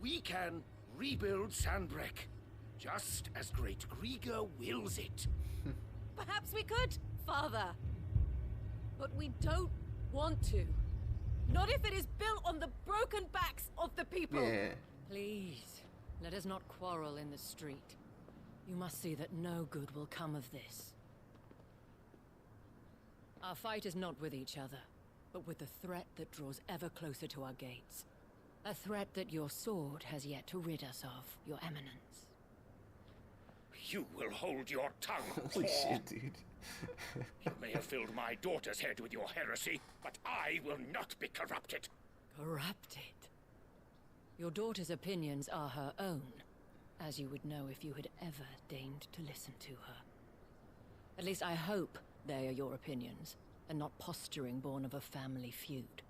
We can rebuild Sandbreck, just as Great Grieger wills it. Perhaps we could, Father. But we don't want to. Not if it is built on the broken backs of the people. Yeah. Please, let us not quarrel in the street. You must see that no good will come of this. Our fight is not with each other, but with the threat that draws ever closer to our gates. A threat that your sword has yet to rid us of, Your Eminence. You will hold your tongue. Holy whore. shit, dude. You may have filled my daughter's head with your heresy, but I will not be corrupted. Corrupted? Your daughter's opinions are her own, as you would know if you had ever deigned to listen to her. At least I hope they are your opinions, and not posturing born of a family feud.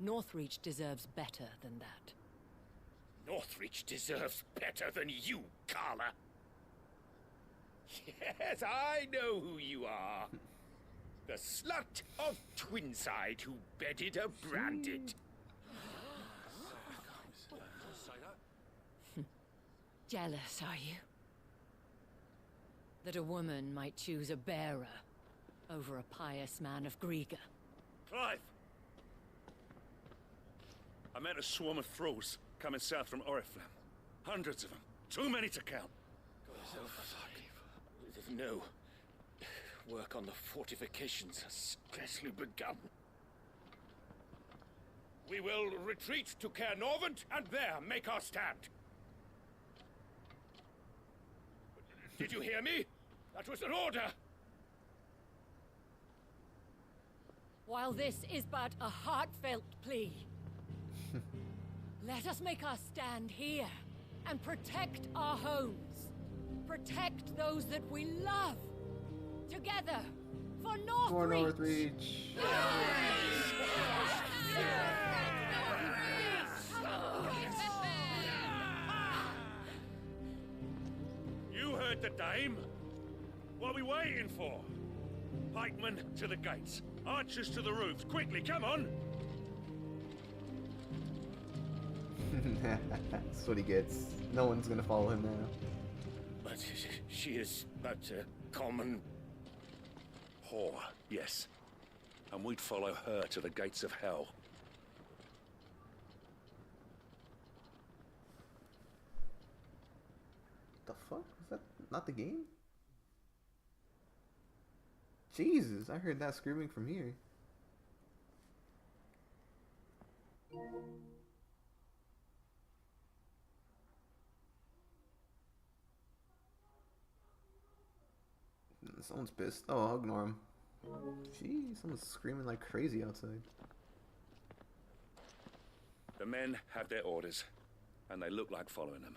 Northreach deserves better than that. Northreach deserves better than you, Carla. Yes, I know who you are. The slut of Twinside who bedded a branded. Jealous, are you? That a woman might choose a bearer over a pious man of Grieger. Clive! I met a swarm of thralls coming south from Oriflamme. Hundreds of them. Too many to count. No. Work on the fortifications has scarcely begun. We will retreat to Caernarvon and there make our stand. Did you hear me? That was an order. While this is but a heartfelt plea, let us make our stand here and protect our homes. Protect those that we love. Together, for Northreach! For Northreach! You heard the dame. What are we waiting for? Pikemen to the gates. Archers to the roofs. Quickly, come on! That's what he gets. No one's gonna follow him now. But she is but a common whore, yes. And we'd follow her to the gates of hell. The fuck? Is that not the game? Jesus, I heard that screaming from here. Someone's pissed. Oh, I'll ignore him. Jeez, someone's screaming like crazy outside. The men have their orders, and they look like following them.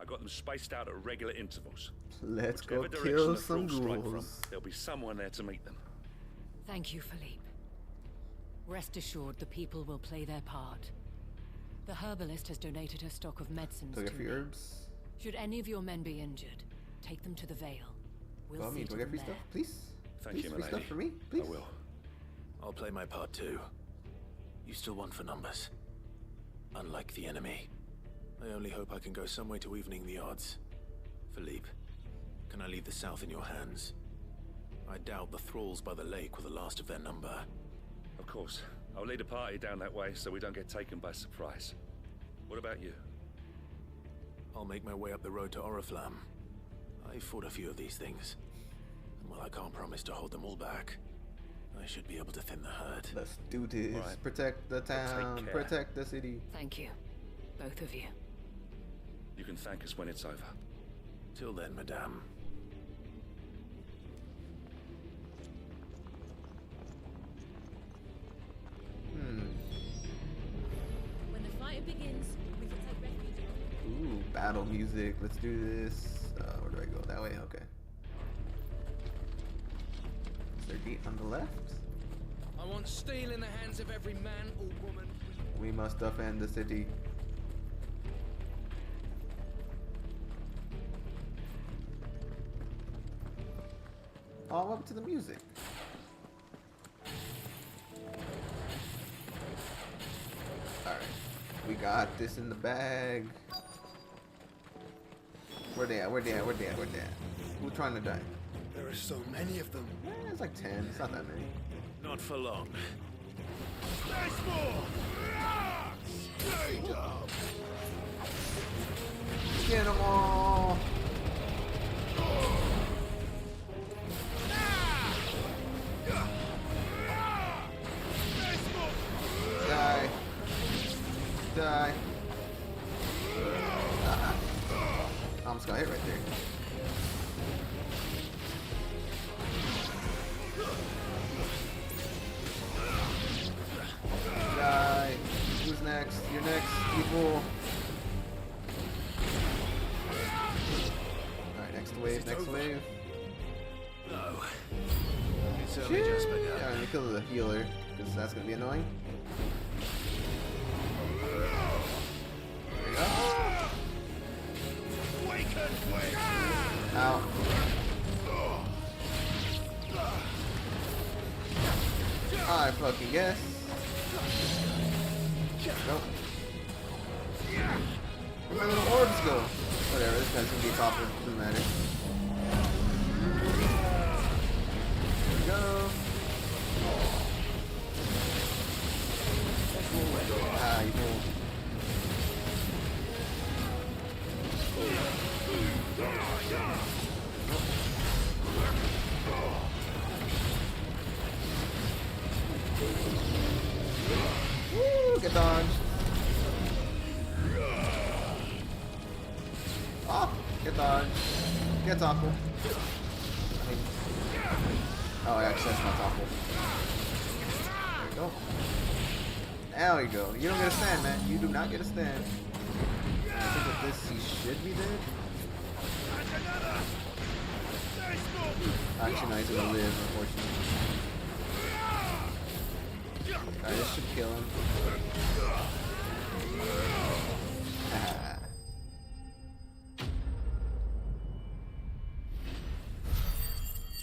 I got them spaced out at regular intervals. Let's Whichever go direction kill the some thralls strike from, ghouls. there'll be someone there to meet them. Thank you, Philippe. Rest assured the people will play their part. The herbalist has donated her stock of medicines Do I to get free me. herbs? Should any of your men be injured, take them to the Vale. We'll Well, I see mean, to do I get them free there. stuff? Please? Thank Please, you, free my stuff lady. for me? Please? I will. I'll play my part too. You still won for numbers. Unlike the enemy. I only hope I can go some way to evening the odds. Philippe, can I leave the south in your hands? I doubt the thralls by the lake were the last of their number. Of course. I'll lead a party down that way so we don't get taken by surprise. What about you? I'll make my way up the road to Oriflamme. I fought a few of these things. And while I can't promise to hold them all back, I should be able to thin the herd. Let's do this. Right. Protect the town. care. Protect the city. Thank you, both of you. You can thank us when it's over. Till then, madame. When the fight begins, we can take refuge. Ooh, battle music. Let's do this. Where do I go? That way? Okay. Is there a gate on the left? I want steel in the hands of every man or woman. We must defend the city. Oh, up to the music. Alright. We got this in the bag. Where they at? Where they at? Where they at? Where they at? Who's trying to die? There are so many of them. It's like 10. It's not that many. Not for long. Get them all! Die. Die. I almost got hit right there. Die. Who's next? You're next, people. Alright, next wave, next wave. No. It's only just begun. Yeah, I'm gonna kill the healer, because that's gonna be annoying. There we go. Ow. I fucking guess. Nope. Where my little orbs go? Whatever, this guy's gonna be toppled. Doesn't matter. There we go. Ah, you fool. Woo, get dodged. Oh, get dodged. Get toppled. I mean, oh, actually, that's not toppled. There we go. There we go. You don't get a stand, man. You do not get a stand. I think with this, he should be dead. Actually, no, he's gonna live, unfortunately. Alright, this should kill him. Ah.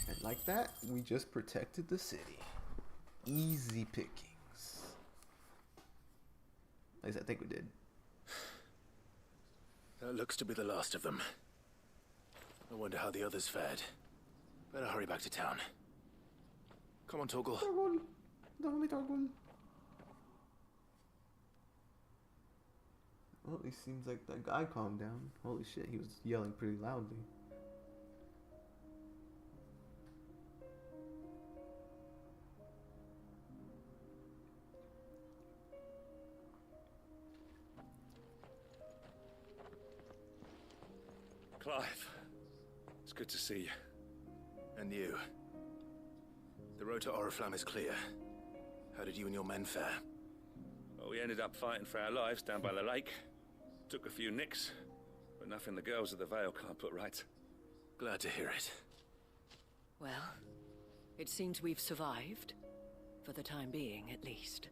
And like that, we just protected the city. Easy pickings. At least I think we did. That looks to be the last of them. I wonder how the others fared. Better hurry back to town. Come on, Torgal. Well, it seems like that guy calmed down. Holy shit, he was yelling pretty loudly. Clive, it's good to see you. And you. The road to Oriflamme is clear. How did you and your men fare? Well, we ended up fighting for our lives down by the lake. Took a few nicks, but nothing the girls of the Vale can't put right. Glad to hear it. Well, it seems we've survived. For the time being, at least.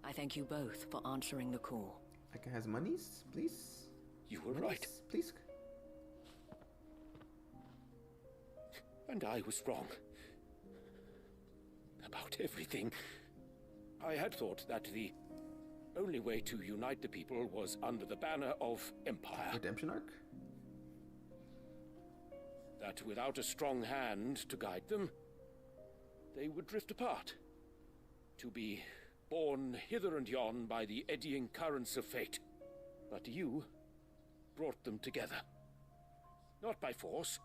I thank you both for answering the call. I can have monies, please? You were Monies, right. Please? And I was wrong. About everything. I had thought that the only way to unite the people was under the banner of Empire. Redemption arc? That without a strong hand to guide them, they would drift apart. To be borne hither and yon by the eddying currents of fate. But you brought them together. Not by force.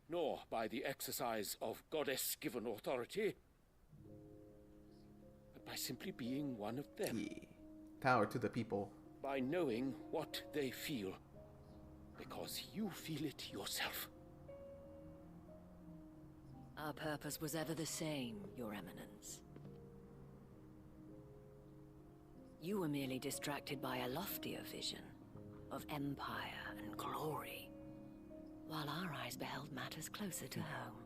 nor by the exercise of goddess-given authority, but by simply being one of them. Yeah. Power to the people. By knowing what they feel, because you feel it yourself. Our purpose was ever the same, Your Eminence. You were merely distracted by a loftier vision of empire and glory, while our eyes beheld matters closer to home.